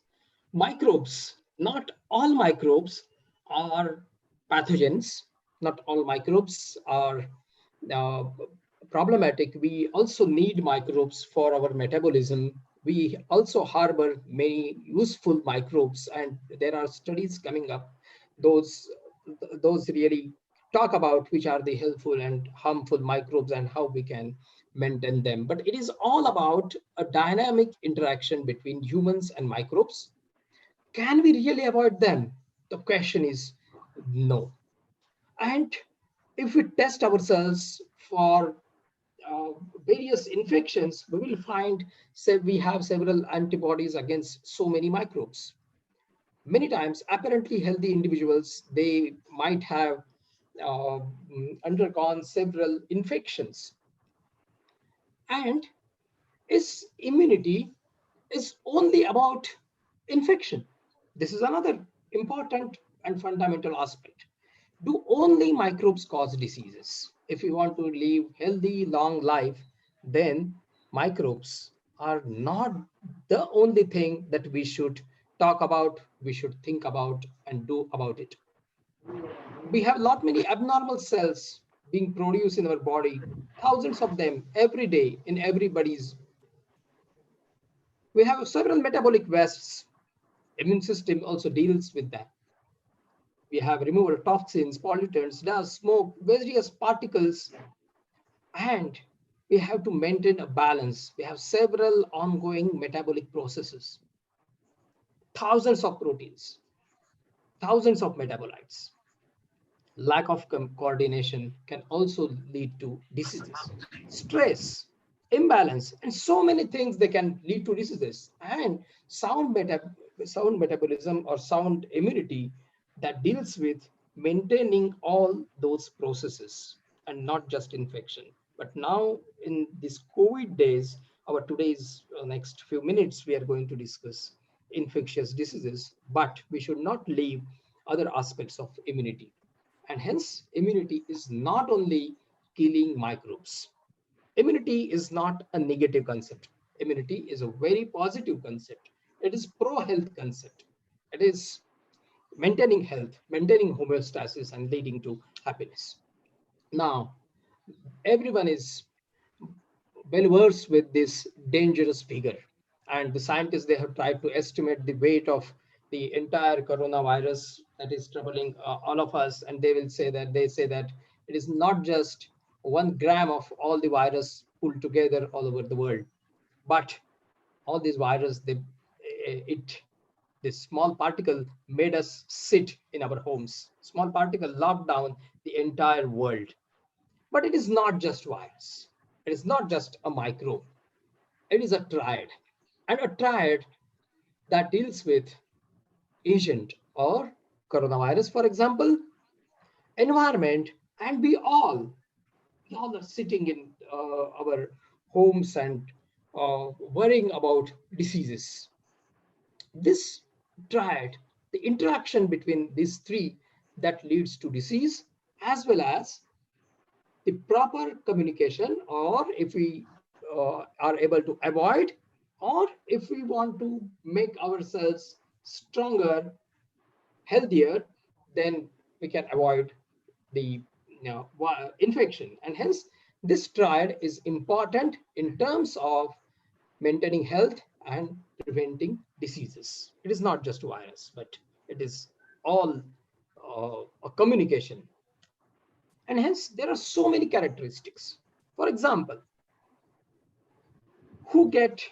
microbes, not all microbes are pathogens, not all microbes are uh, problematic. We also need microbes for our metabolism. We also harbor many useful microbes, and there are studies coming up. Those really talk about which are the helpful and harmful microbes and how we can maintain them. But it is all about a dynamic interaction between humans and microbes. Can we really avoid them? The question is no. And If we test ourselves for uh, various infections, we will find we have several antibodies against so many microbes. Many times, apparently healthy individuals, they might have undergone several infections. And is immunity is only about infection? This is another important and fundamental aspect. Do only microbes cause diseases? If you want to live healthy, long life, then microbes are not the only thing that we should talk about, we should think about and do about it. We have lot many abnormal cells being produced in our body, thousands of them every day in everybody's. We have several metabolic wastes. Immune system also deals with that. We have removal of toxins, pollutants, dust, smoke, various particles, and we have to maintain a balance. We have several ongoing metabolic processes, thousands of proteins, thousands of metabolites. Lack of coordination can also lead to diseases. Stress, imbalance, and so many things they can lead to diseases. And sound metabolism or sound immunity that deals with maintaining all those processes and not just infection. But now in these COVID days, our today's next few minutes, we are going to discuss infectious diseases, but we should not leave other aspects of immunity. And hence, immunity is not only killing microbes. Immunity is not a negative concept. Immunity is a very positive concept. It is pro-health concept. It is maintaining health, maintaining homeostasis, and leading to happiness. Now, everyone is well versed with this dangerous figure. And the scientists, they have tried to estimate the weight of the entire coronavirus that is troubling all of us. And they say that it is not just 1 gram of all the virus pulled together all over the world, but all these virus, this small particle made us sit in our homes. Small particle locked down the entire world. But it is not just virus. It is not just a microbe. It is a triad. And a triad that deals with agent or coronavirus, for example, environment, and we all are sitting in our homes and worrying about diseases. This triad, the interaction between these three, that leads to disease, as well as the proper communication, or if we are able to avoid, or if we want to make ourselves stronger, healthier, then we can avoid the infection. And hence, this triad is important in terms of maintaining health and preventing diseases. It is not just virus, but it is all a communication. And hence, there are so many characteristics. For example, who gets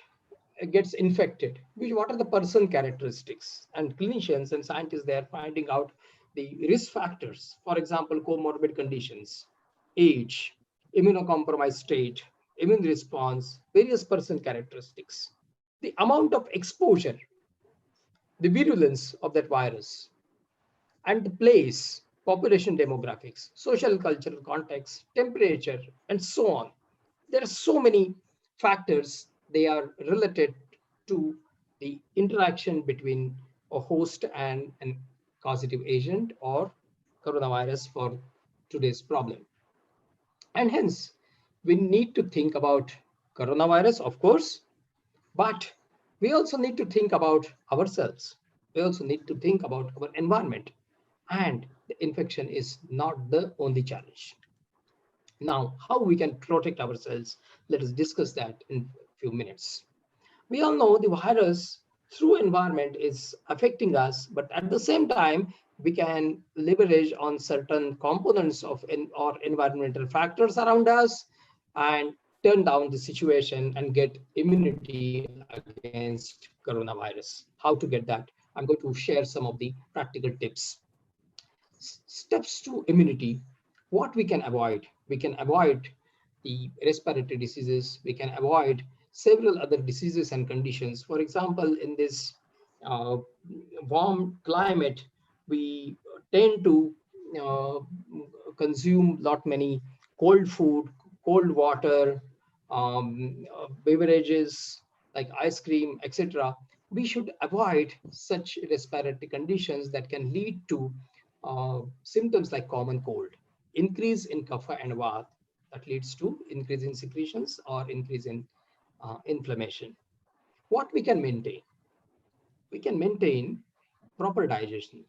infected? What are the person characteristics? And clinicians and scientists, they are finding out the risk factors. For example, comorbid conditions, age, immunocompromised state, immune response, various person characteristics, the amount of exposure, the virulence of that virus, and the place, population demographics, social cultural context, temperature, and so on. There are so many factors, they are related to the interaction between a host and an causative agent or coronavirus for today's problem. And hence, we need to think about coronavirus, of course, but we also need to think about ourselves. We also need to think about our environment. And the infection is not the only challenge. Now, how we can protect ourselves? Let us discuss that in a few minutes. We all know the virus through environment is affecting us, but at the same time, we can leverage on certain components of or environmental factors around us and turn down the situation and get immunity against coronavirus. How to get that? I'm going to share some of the practical tips. Steps to immunity. What we can avoid? We can avoid the respiratory diseases. We can avoid several other diseases and conditions. For example, in this uh, warm climate, we tend to uh, consume lot many cold food, cold water, beverages like ice cream, etc. We should avoid such respiratory conditions that can lead to symptoms like common cold, increase in kapha and vata that leads to increase in secretions or increase in inflammation. What we can maintain? We can maintain proper digestion.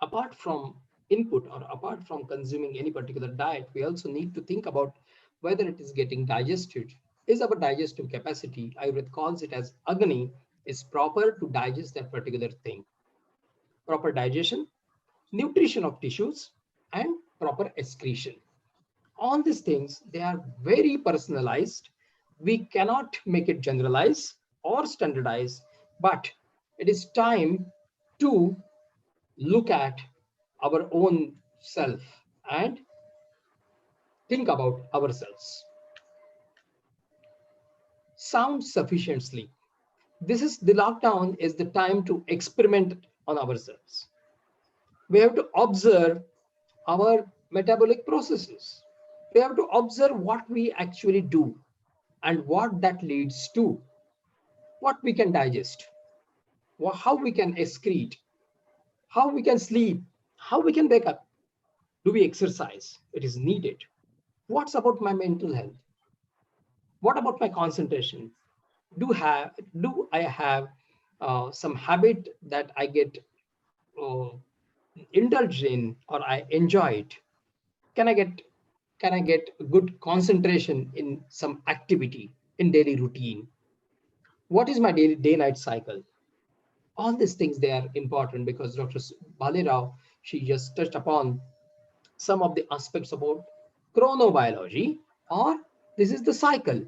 Apart from input or apart from consuming any particular diet, we also need to think about whether it is getting digested. Is our digestive capacity, Ayurveda calls it as agni, is proper to digest that particular thing? Proper digestion, nutrition of tissues, and proper excretion. All these things, they are very personalized. We cannot make it generalize or standardize, but it is time to look at our own self and think about ourselves. Sound sufficient sleep. This is the lockdown is the time to experiment on ourselves. We have to observe our metabolic processes. We have to observe what we actually do and what that leads to, what we can digest, how we can excrete, how we can sleep, how we can wake up. Do we exercise? It is needed. What's about my mental health? What about my concentration? Do I have some habit that I get uh, indulged in or I enjoy it? Can I get good concentration in some activity in daily routine? What is my day night cycle? All these things, they are important because Dr. Balirao, she just touched upon some of the aspects about chronobiology, or this is the cycle.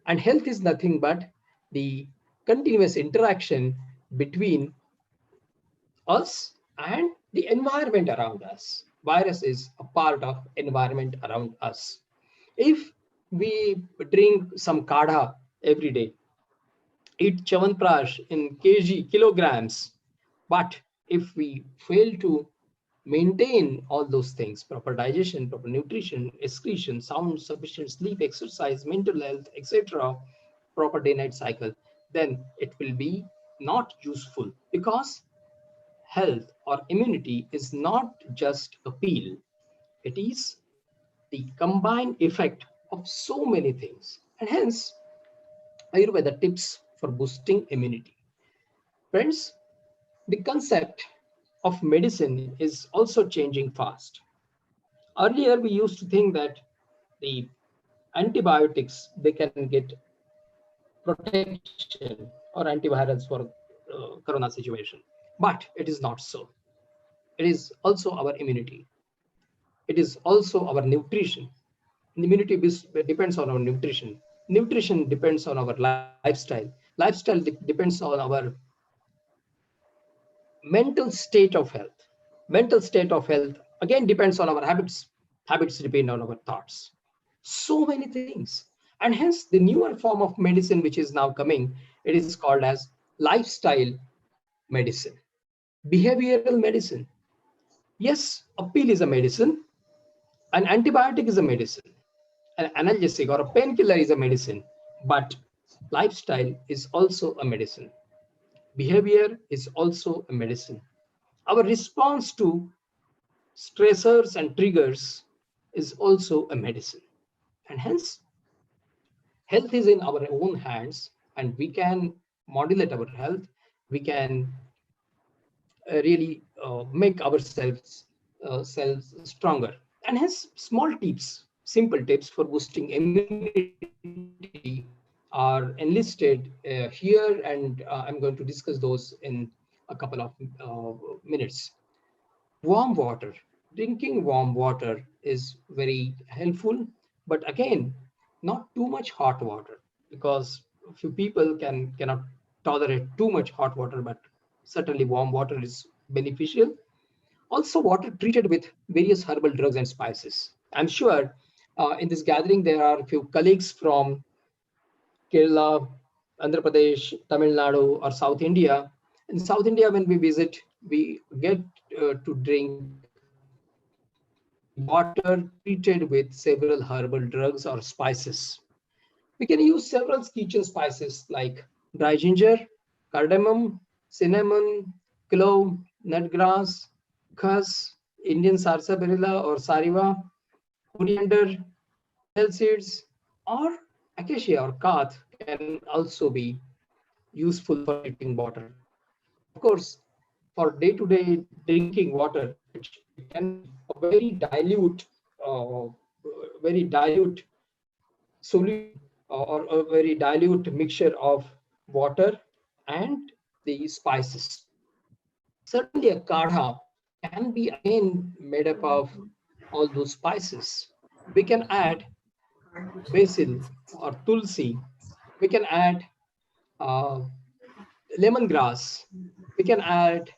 And health is nothing but the continuous interaction between us and the environment around us. Virus is a part of environment around us. If we drink some kadha every day, eat chavanprash in kilograms, but if we fail to maintain all those things, proper digestion, proper nutrition, excretion, sound, sufficient sleep, exercise, mental health, etc., proper day-night cycle, then it will be not useful, because health or immunity is not just a pill. It is the combined effect of so many things. And hence, Ayurveda tips for boosting immunity. Friends, the concept of medicine is also changing fast. Earlier, we used to think that the antibiotics, they can get protection or antivirals for corona situation, but it is not so. It is also our immunity. It is also our nutrition. Immunity depends on our nutrition. Nutrition depends on our lifestyle. Lifestyle depends on our mental state of health. Mental state of health again depends on our habits. Habits depend on our thoughts. So many things. And hence the newer form of medicine which is now coming, it is called as lifestyle medicine, behavioral medicine. Yes, a pill is a medicine, an antibiotic is a medicine, an analgesic or a painkiller is a medicine, but lifestyle is also a medicine. Behavior is also a medicine. Our response to stressors and triggers is also a medicine. And hence, health is in our own hands, and we can modulate our health. We can really make ourselves selves stronger. And hence, small tips, simple tips for boosting immunity are enlisted here, and I'm going to discuss those in a couple of minutes. Warm water. Drinking warm water is very helpful, but again, not too much hot water, because few people cannot tolerate too much hot water, but certainly warm water is beneficial. Also water treated with various herbal drugs and spices. I'm sure in this gathering there are a few colleagues from Kerala, Andhra Pradesh, Tamil Nadu, or South India. In South India, when we visit, we get to drink the water treated with several herbal drugs or spices. We can use several kitchen spices like dry ginger, cardamom, cinnamon, clove, nutgrass, khus, Indian sarsaparilla or sariva, coriander, fennel seeds, or acacia or kath can also be useful for treating water. Of course, for day-to-day drinking water, it can be a very dilute solution or a very dilute mixture of water and the spices. Certainly, a kadha can be again made up of all those spices. We can add basil or tulsi. We can add uh, lemongrass. We can add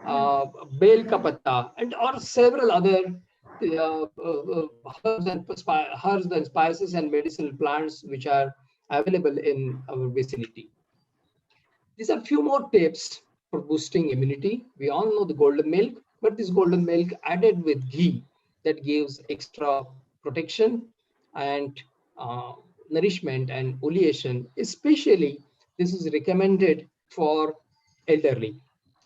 bel ka patta and or several other herbs and spices and medicinal plants which are available in our vicinity. These are few more tips for boosting immunity. We all know the golden milk, but this golden milk added with ghee that gives extra protection and uh, nourishment and oleation. Especially, this is recommended for elderly.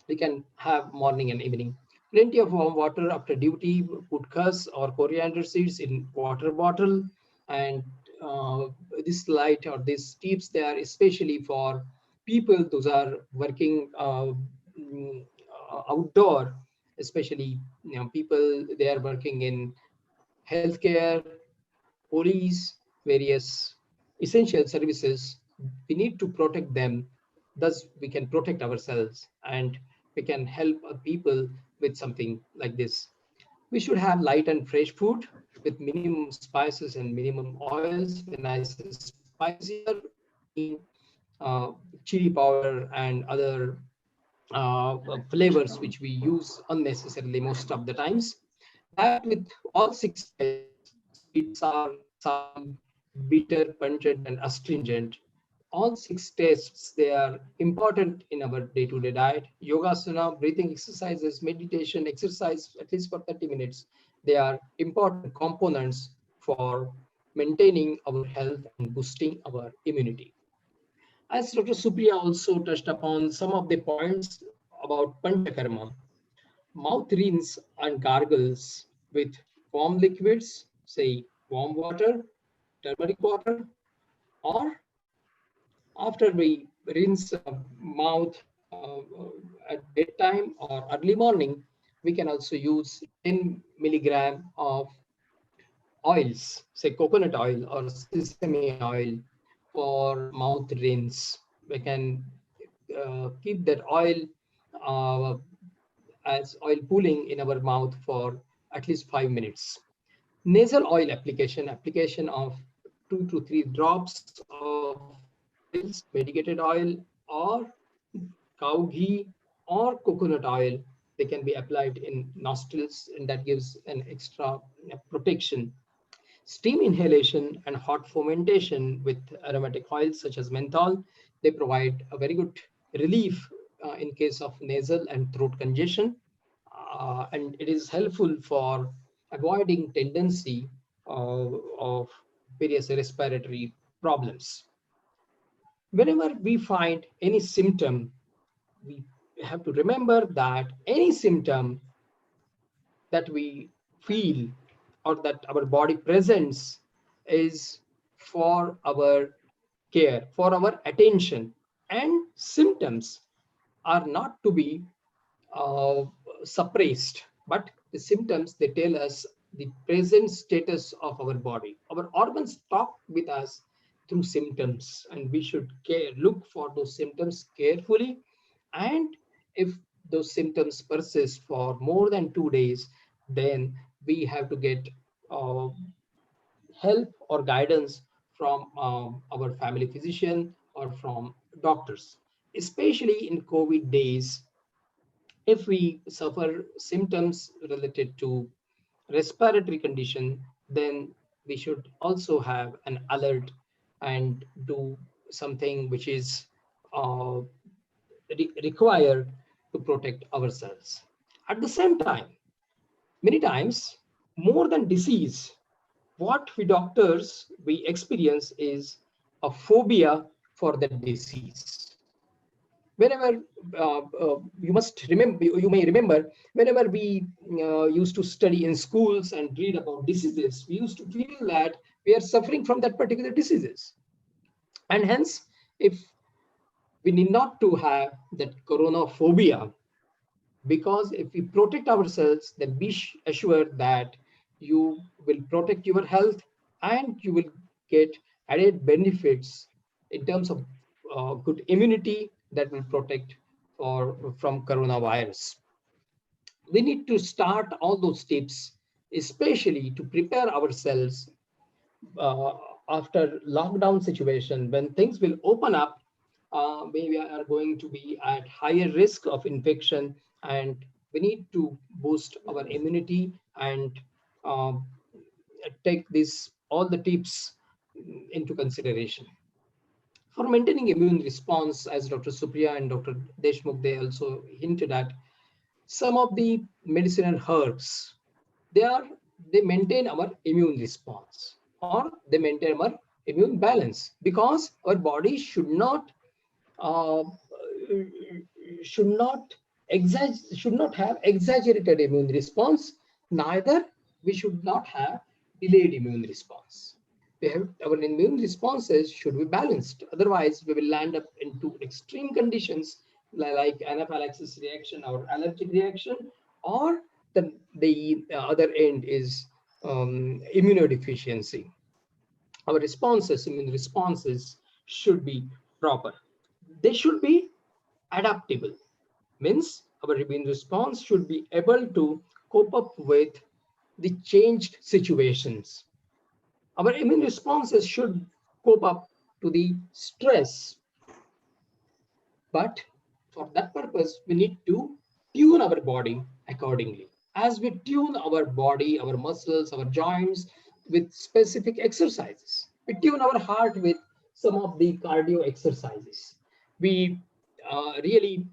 We can have morning and evening. Plenty of warm water after duty. Put khus or coriander seeds in water bottle, and uh, this light or these tips they are especially for people those are working outdoor, especially people they are working in healthcare, police, various essential services. We need to protect them. Thus, we can protect ourselves and we can help people with something like this. We should have light and fresh food with minimum spices and minimum oils. When I say spices here, I mean chili powder and other flavors which we use unnecessarily most of the times. That with all six tastes, sweet, sour, salty, bitter, pungent, and astringent, all six tastes, they are important in our day-to-day diet. Yogasana, breathing exercises, meditation, exercise at least for 30 minutes. They are important components for maintaining our health and boosting our immunity. As Dr. Supriya also touched upon some of the points about Panchakarma, mouth rinse and gargles with warm liquids, say warm water, turmeric water, or after we rinse mouth at bedtime or early morning, we can also use 10 milligram of oils, say coconut oil or sesame oil for mouth rinse. We can keep that oil uh, as oil pooling in our mouth for at least 5 minutes. Nasal oil application of 2 to 3 drops of oils, medicated oil, or cow ghee or coconut oil. They can be applied in nostrils, and that gives an extra protection. Steam inhalation and hot fermentation with aromatic oils such as menthol, they provide a very good relief in case of nasal and throat congestion. And it is helpful for avoiding tendency of various respiratory problems. Whenever we find any symptom, we have to remember that any symptom that we feel or that our body presents is for our care, for our attention. And symptoms are not to be uh, suppressed, but the symptoms they tell us the present status of our body. Our organs talk with us through symptoms, and we should look for those symptoms carefully. And if those symptoms persist for more than 2 days, then we have to get uh, help or guidance from our family physician or from doctors. Especially in COVID days, If we suffer symptoms related to respiratory condition, then we should also have an alert and do something which is uh, required to protect ourselves. At the same time, many times, more than disease, what we doctors we experience is a phobia for the disease. Whenever you may remember, whenever we used to study in schools and read about diseases, we used to feel that we are suffering from that particular diseases. And hence, if we need not to have that coronaphobia, because if we protect ourselves, then be assured that you will protect your health and you will get added benefits in terms of good immunity that will protect from coronavirus. We need to start all those tips, especially to prepare ourselves uh, after lockdown situation. When things will open up, we are going to be at higher risk of infection, and we need to boost our immunity and um, take this all the tips into consideration. For maintaining immune response, as Dr. Supriya and Dr. Deshmukh, they also hinted at, some of the medicinal herbs, they are they maintain our immune response, or they maintain our immune balance, because our body uh, should not should not have exaggerated immune response, neither we should not have delayed immune response. We have our immune responses should be balanced, otherwise we will land up into extreme conditions like anaphylaxis reaction or allergic reaction, or the other end is immunodeficiency. Our responses, immune responses, should be proper. They should be adaptable, means our immune response should be able to cope up with the changed situations. Our immune responses should cope up to the stress, but for that purpose, we need to tune our body accordingly. As we tune our body, our muscles, our joints with specific exercises, we tune our heart with some of the cardio exercises. We really,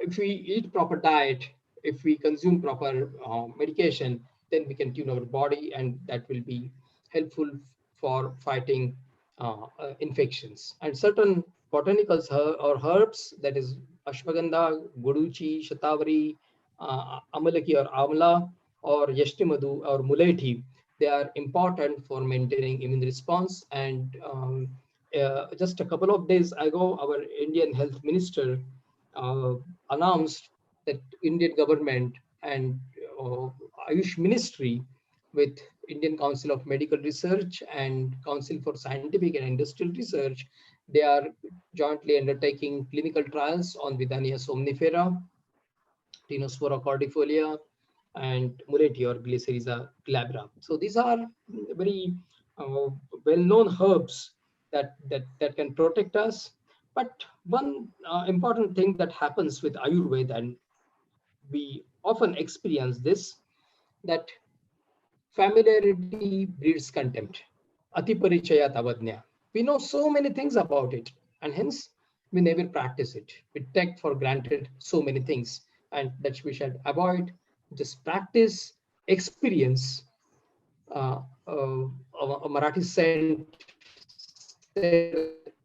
if we eat proper diet, if we consume proper medication, then we can tune our body, and that will be helpful for fighting infections. And certain botanicals or herbs, that is ashwagandha, guduchi, shatavari, amalaki or amla, or yashtimadu or mulethi, they are important for maintaining immune response. And just a couple of days ago, our Indian Health Minister uh, announced that Indian government and uh, Ayush Ministry with Indian Council of Medical Research and Council for Scientific and Industrial Research, they are jointly undertaking clinical trials on Vidania somnifera, Tinospora cordifolia, and Muletti or Glyceriza glabra. So these are very well-known herbs that can protect us. But one important thing that happens with Ayurveda, and we often experience this, that familiarity breeds contempt. Ati parichaya tavadnya. We know so many things about it, and hence we never practice it. We take for granted so many things, and that we should avoid. Just practice, experience. A Marathi saint said,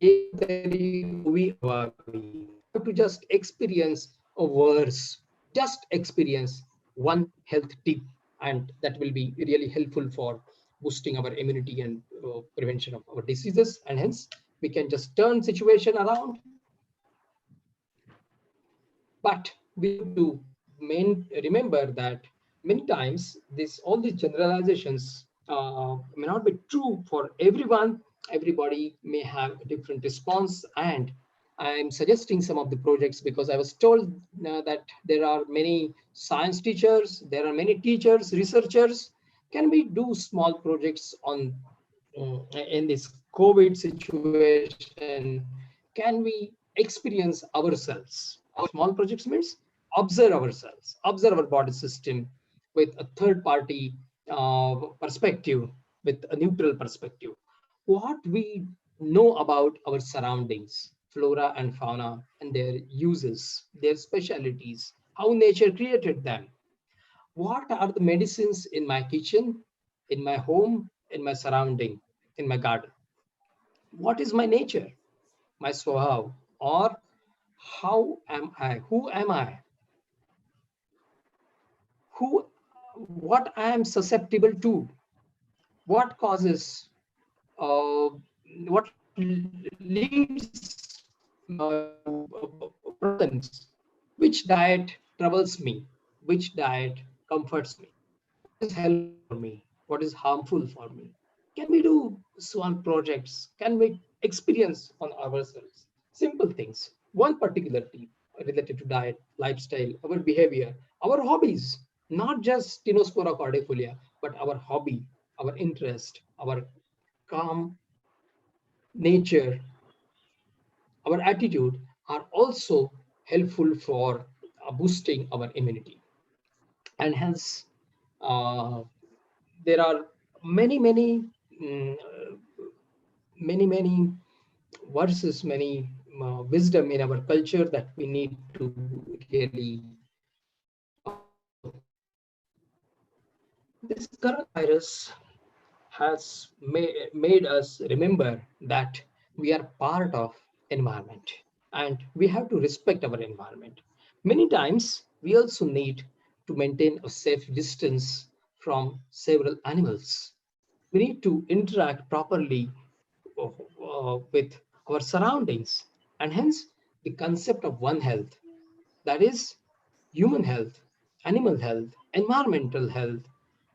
"Ek tari huvi avavi." You have to just experience a verse, just experience one health tip, and that will be really helpful for boosting our immunity and prevention of our diseases. And hence, we can just turn situation around. But we have to remember that many times all these generalizations may not be true for everyone. Everybody may have a different response, and I'm suggesting some of the projects because I was told that there are many science teachers, there are many teachers, researchers. Can we do small projects in this COVID situation? Can we experience ourselves. Small projects means observe ourselves, observe our body system with a third party perspective, with a neutral perspective. What we know about our surroundings, flora and fauna, and their uses, their specialities, how nature created them. What are the medicines in my kitchen, in my home, in my surrounding, in my garden? What is my nature, my swabhav, or how am I? Who am I? Who, what I am susceptible to? What causes? What leads to problems? Which diet troubles me? Which diet comforts me? What is helpful for me? What is harmful for me? Can we do small projects? Can we experience on ourselves? Simple things. One particular tip related to diet, lifestyle, our behavior, our hobbies, not just Tinospora cordifolia, but our hobby, our interest, our calm nature, our attitude are also helpful for boosting our immunity. And hence, uh, there are many, many, mm, many verses, many wisdom in our culture that we need to really follow. This coronavirus has made us remember that we are part of environment and we have to respect our environment. Many times we also need to maintain a safe distance from several animals. We need to interact properly with our surroundings, and hence the concept of one health, that is human health, animal health, environmental health,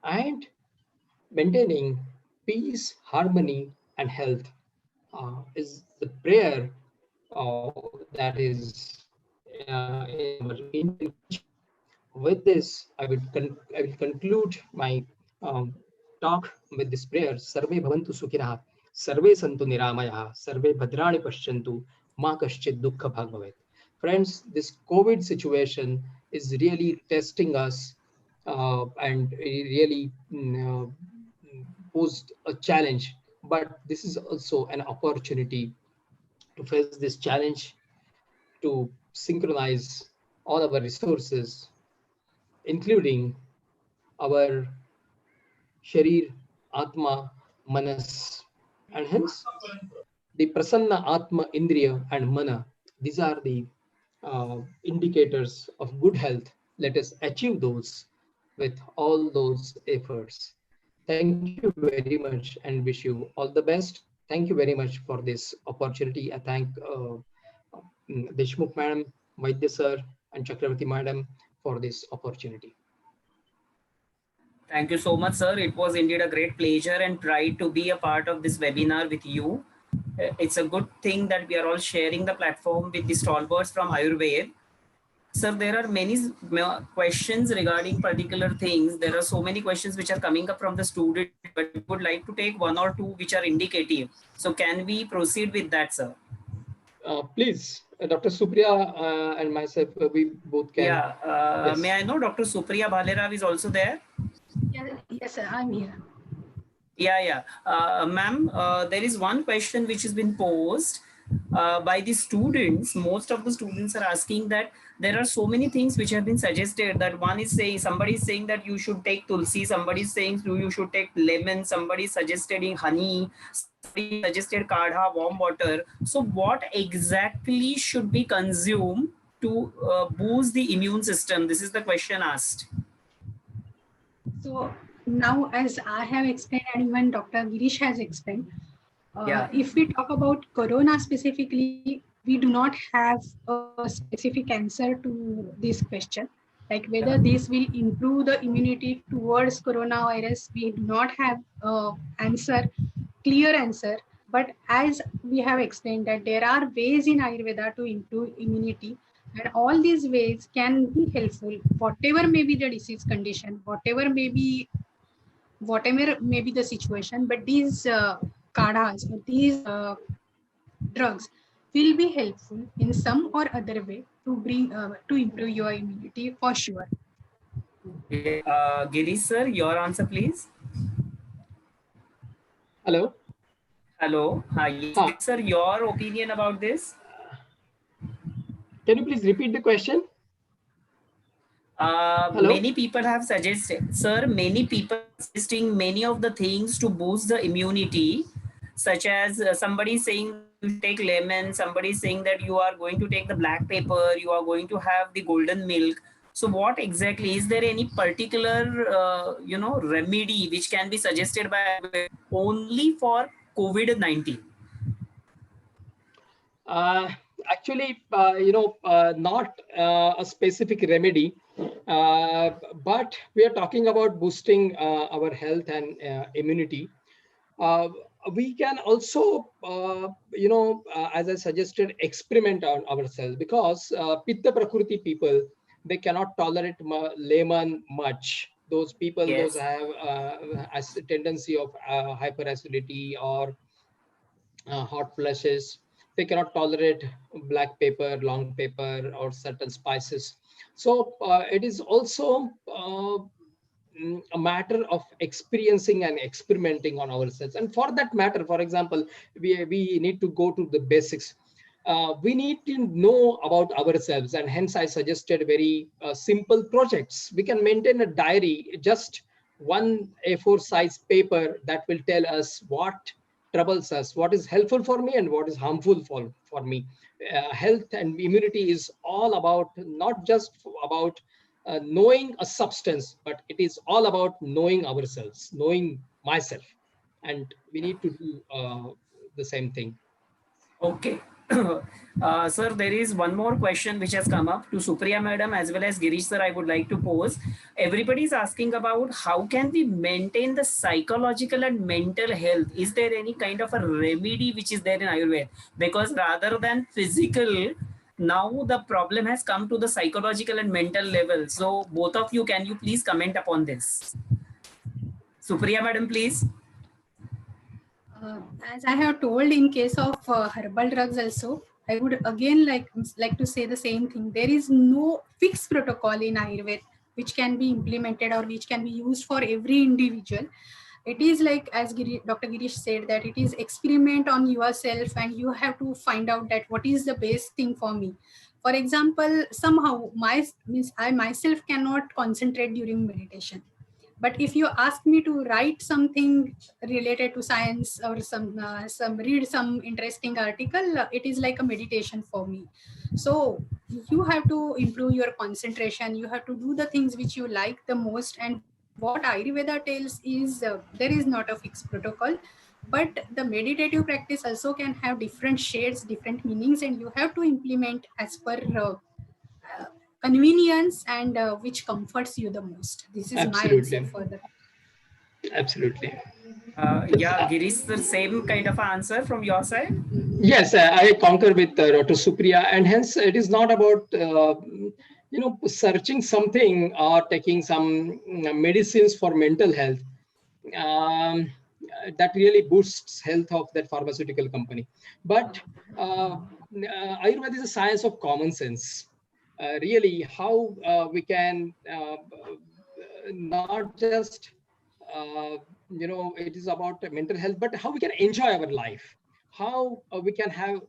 and maintaining peace, harmony, and health is the prayer that is in our Indian culture. With this, I will conclude my um, talk with this prayer. Sarve bhavantu sukhirah, sarve santu niramayah, sarve bhadrani pashyantu, ma kaschid dukkha bhag bhavet. Friends, this COVID situation is really testing us and it really posed a challenge. But this is also an opportunity to face this challenge, to synchronize all our resources, including our sharir, atma, manas, and hence the prasanna atma, indriya, and mana. These are the indicators of good health. Let us achieve those with all those efforts. Thank you very much and wish you all the best. Thank you very much for this opportunity. I thank Deshmukh madam, Vaidya sir, and Chakravarti madam for this opportunity. Thank you so much, sir. It was indeed a great pleasure and pride to be a part of this webinar with you. It's a good thing that we are all sharing the platform with the stalwarts from Ayurveda. Sir, there are many questions regarding particular things. There are so many questions which are coming up from the student, but we would like to take one or two which are indicative. So can we proceed with that, sir? Please, Dr. Supriya and myself, we both can. Yeah. Yes. May I know Dr. Supriya Bhalerav is also there? Yes, sir, I'm here. Yeah. Ma'am, there is one question which has been posed by the students. Most of the students are asking that there are so many things which have been suggested, that one is saying, somebody is saying that you should take tulsi, somebody is saying you should take lemon, somebody is suggesting honey, somebody suggested kadha, warm water. So what exactly should be consumed to boost the immune system? This is the question asked. So now, as I have explained and even Dr. Girish has explained, if we talk about corona specifically, we do not have a specific answer to this question. Like whether this will improve the immunity towards coronavirus, we do not have clear answer. But as we have explained that there are ways in Ayurveda to improve immunity, and all these ways can be helpful, whatever may be the disease condition, whatever may be the situation. But these kadhas or these drugs will be helpful in some or other way to bring to improve your immunity for sure. Girish sir, your answer please. Hello. Hello. Yes, Huh. Girish sir, your opinion about this? Can you please repeat the question? Hello. Many people have suggested, sir, many people are suggesting many of the things to boost the immunity, such as somebody saying that you should take lemon, somebody saying that you are going to take the black pepper, you are going to have the golden milk. So, what exactly is there any particular, remedy which can be suggested by Ayurveda only for COVID-19? Uh, Actually, not a specific remedy, but we are talking about boosting our health and immunity. Uh, we can also, as I suggested, experiment on ourselves, because Pitta Prakriti people, they cannot tolerate lemon much. Those people, those Yes. have a tendency of hyperacidity or hot flushes. They cannot tolerate black pepper, long pepper, or certain spices. So it is also a matter of experiencing and experimenting on ourselves. And for that matter, for example, we need to go to the basics. We need to know about ourselves, and hence I suggested very simple projects. We can maintain a diary, just one A4 size paper, that will tell us what troubles us, what is helpful for me and what is harmful for me. Health and immunity is all about, not just about knowing a substance, but it is all about knowing ourselves, knowing myself. And we need to do the same thing. Okay. Sir, there is one more question which has come up to Supriya madam as well as Girish sir. I would like to pose. Everybody is asking about how can we maintain the psychological and mental health? Is there any kind of a remedy which is there in Ayurveda? Because rather than physical, now the problem has come to the psychological and mental level. So both of you, can you please comment upon this? Supriya madam, please. As I have told in case of herbal drugs also, I would again like to say the same thing. There is no fixed protocol in Ayurveda which can be implemented or which can be used for every individual. It is like, as Dr. Girish said, that it is experiment on yourself and you have to find out that what is the best thing for me. For example, somehow I myself cannot concentrate during meditation, but if you ask me to write something related to science or some read some interesting article, it is like a meditation for me. So you have to improve your concentration, you have to do the things which you like the most. And what Ayurveda tells is there is not a fixed protocol, but the meditative practice also can have different shades, different meanings, and you have to implement as per convenience and which comforts you the most. This is my answer Absolutely. for the. Absolutely. Yeah, Girish, the same kind of answer from your side. Yes, I concur with Dr. Supriya, and hence it is not about searching something or taking some medicines for mental health. Um, that really boosts health of that pharmaceutical company. But Ayurveda is a science of common sense. Really, how we can not just it is about mental health, but how we can enjoy our life, how we can have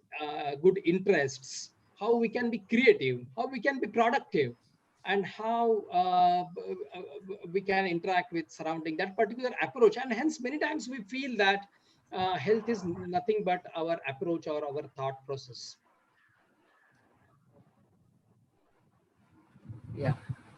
good interests, how we can be creative, how we can be productive, and how we can interact with surrounding, that particular approach. And hence many times we feel that health is nothing but our approach or our thought process. Yeah.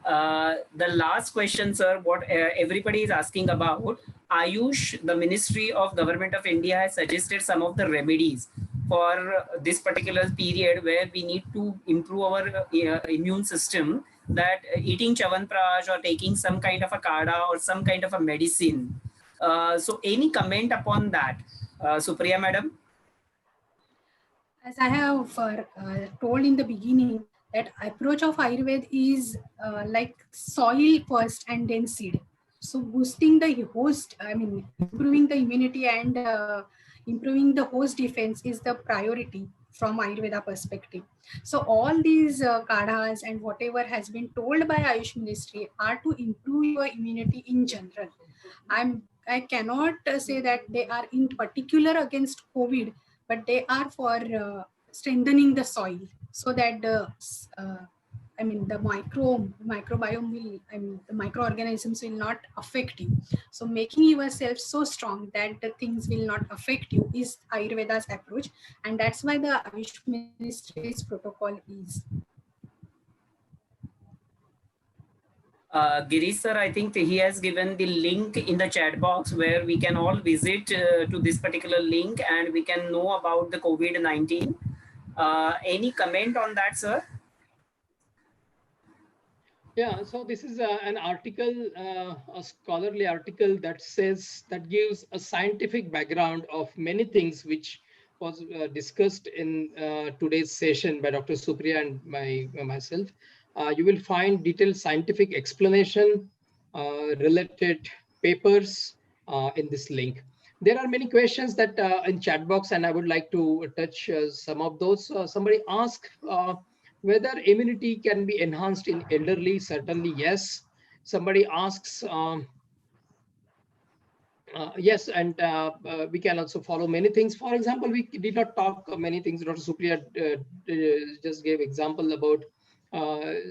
The last question, sir, what everybody is asking about, Ayush, the Ministry of Government of India has suggested some of the remedies for this particular period where we need to improve our immune system, that eating chavanpraj or taking some kind of a kada or some kind of a medicine. So any comment upon that, Supriya madam? As I have told in the beginning, that approach of Ayurveda is like soil first and then seed. So boosting the host, I mean, improving the immunity and improving the host defense is the priority from Ayurveda perspective. So all these kadhas and whatever has been told by Ayush Ministry are to improve your immunity in general. I cannot say that they are in particular against COVID, but they are for strengthening the soil so that the the microbiome will, the microorganisms will not affect you. So making yourself so strong that the things will not affect you is Ayurveda's approach, and that's why the Ayush Ministry's protocol is. Girish sir, I think he has given the link in the chat box where we can all visit to this particular link and we can know about the COVID-19. Any comment on that, sir? Yeah, so this is an article, a scholarly article that gives a scientific background of many things which was discussed in today's session by Dr. Supriya and myself. You will find detailed scientific explanation, related papers in this link. There are many questions that in chat box, and I would like to touch some of those. Somebody asked whether immunity can be enhanced in elderly. Certainly, yes. Somebody asks, yes, and we can also follow many things. For example, we did not talk many things. Dr. Supriya just gave example about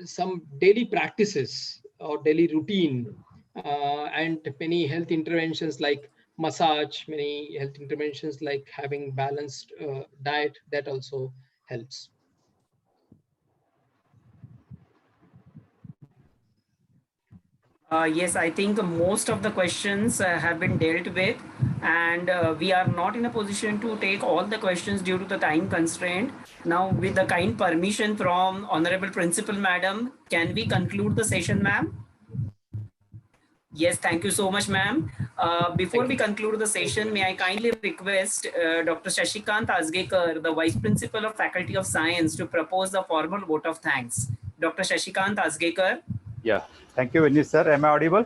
some daily practices or daily routine, and many health interventions like massage, many health interventions like having balanced diet, that also helps. Yes, I think most of the questions have been dealt with, and we are not in a position to take all the questions due to the time constraint. Now, with the kind permission from Honorable Principal Madam, can we conclude the session, ma'am? Yes, thank you so much, ma'am. Before we conclude the session, may I kindly request Dr. Shashikant Asgekar, the Vice Principal of Faculty of Science, to propose the formal vote of thanks. Dr. Shashikant Asgekar. Yeah. Thank you, Venice sir. Am I audible?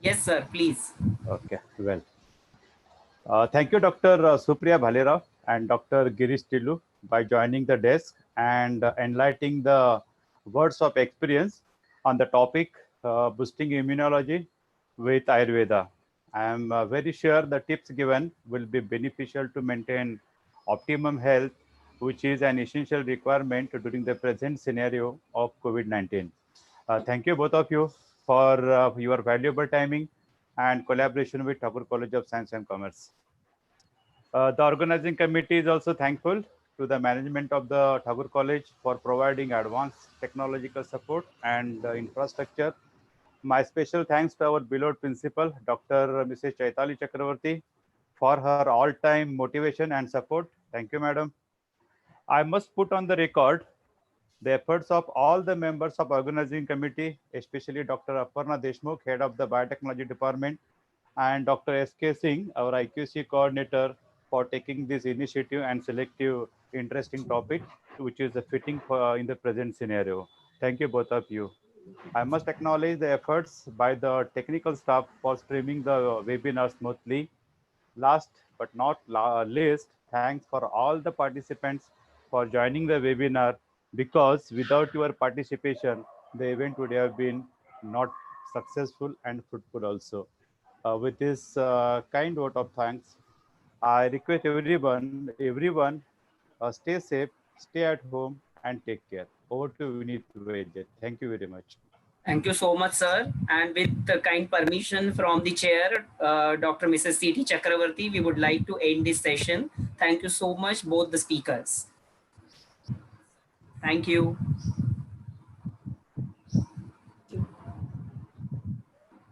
Yes, sir. Please. Okay. Well. Thank you, Dr. Supriya Bhalerao and Dr. Girish Tilu, by joining the desk and enlightening the words of experience on the topic boosting immunology with Ayurveda. I am very sure the tips given will be beneficial to maintain optimum health, which is an essential requirement during the present scenario of COVID-19. Thank you, both of you, for your valuable timing and collaboration with Thakur College of Science and Commerce. The organizing committee is also thankful to the management of the Thakur College for providing advanced technological support and infrastructure. My special thanks to our beloved principal, Dr. Mrs. Chaitali Chakravarti, for her all-time motivation and support. Thank you, madam. I must put on the record the efforts of all the members of organizing committee, especially Dr. Aparna Deshmukh, head of the biotechnology department, and Dr. S.K. Singh, our IQC coordinator, for taking this initiative and selective interesting topic, which is fitting for, in the present scenario. Thank you, both of you. I must acknowledge the efforts by the technical staff for streaming the webinar smoothly. Last but not least, thanks for all the participants for joining the webinar, because without your participation, the event would have been not successful and fruitful also. With this kind vote of thanks, I request everyone stay safe, stay at home, and take care. Over to Vineet Vaidya. Thank you very much. Thank you so much, sir. And with the kind permission from the chair, Dr. Mrs. C.T. Chakravarti, we would like to end this session. Thank you so much, both the speakers. Thank you.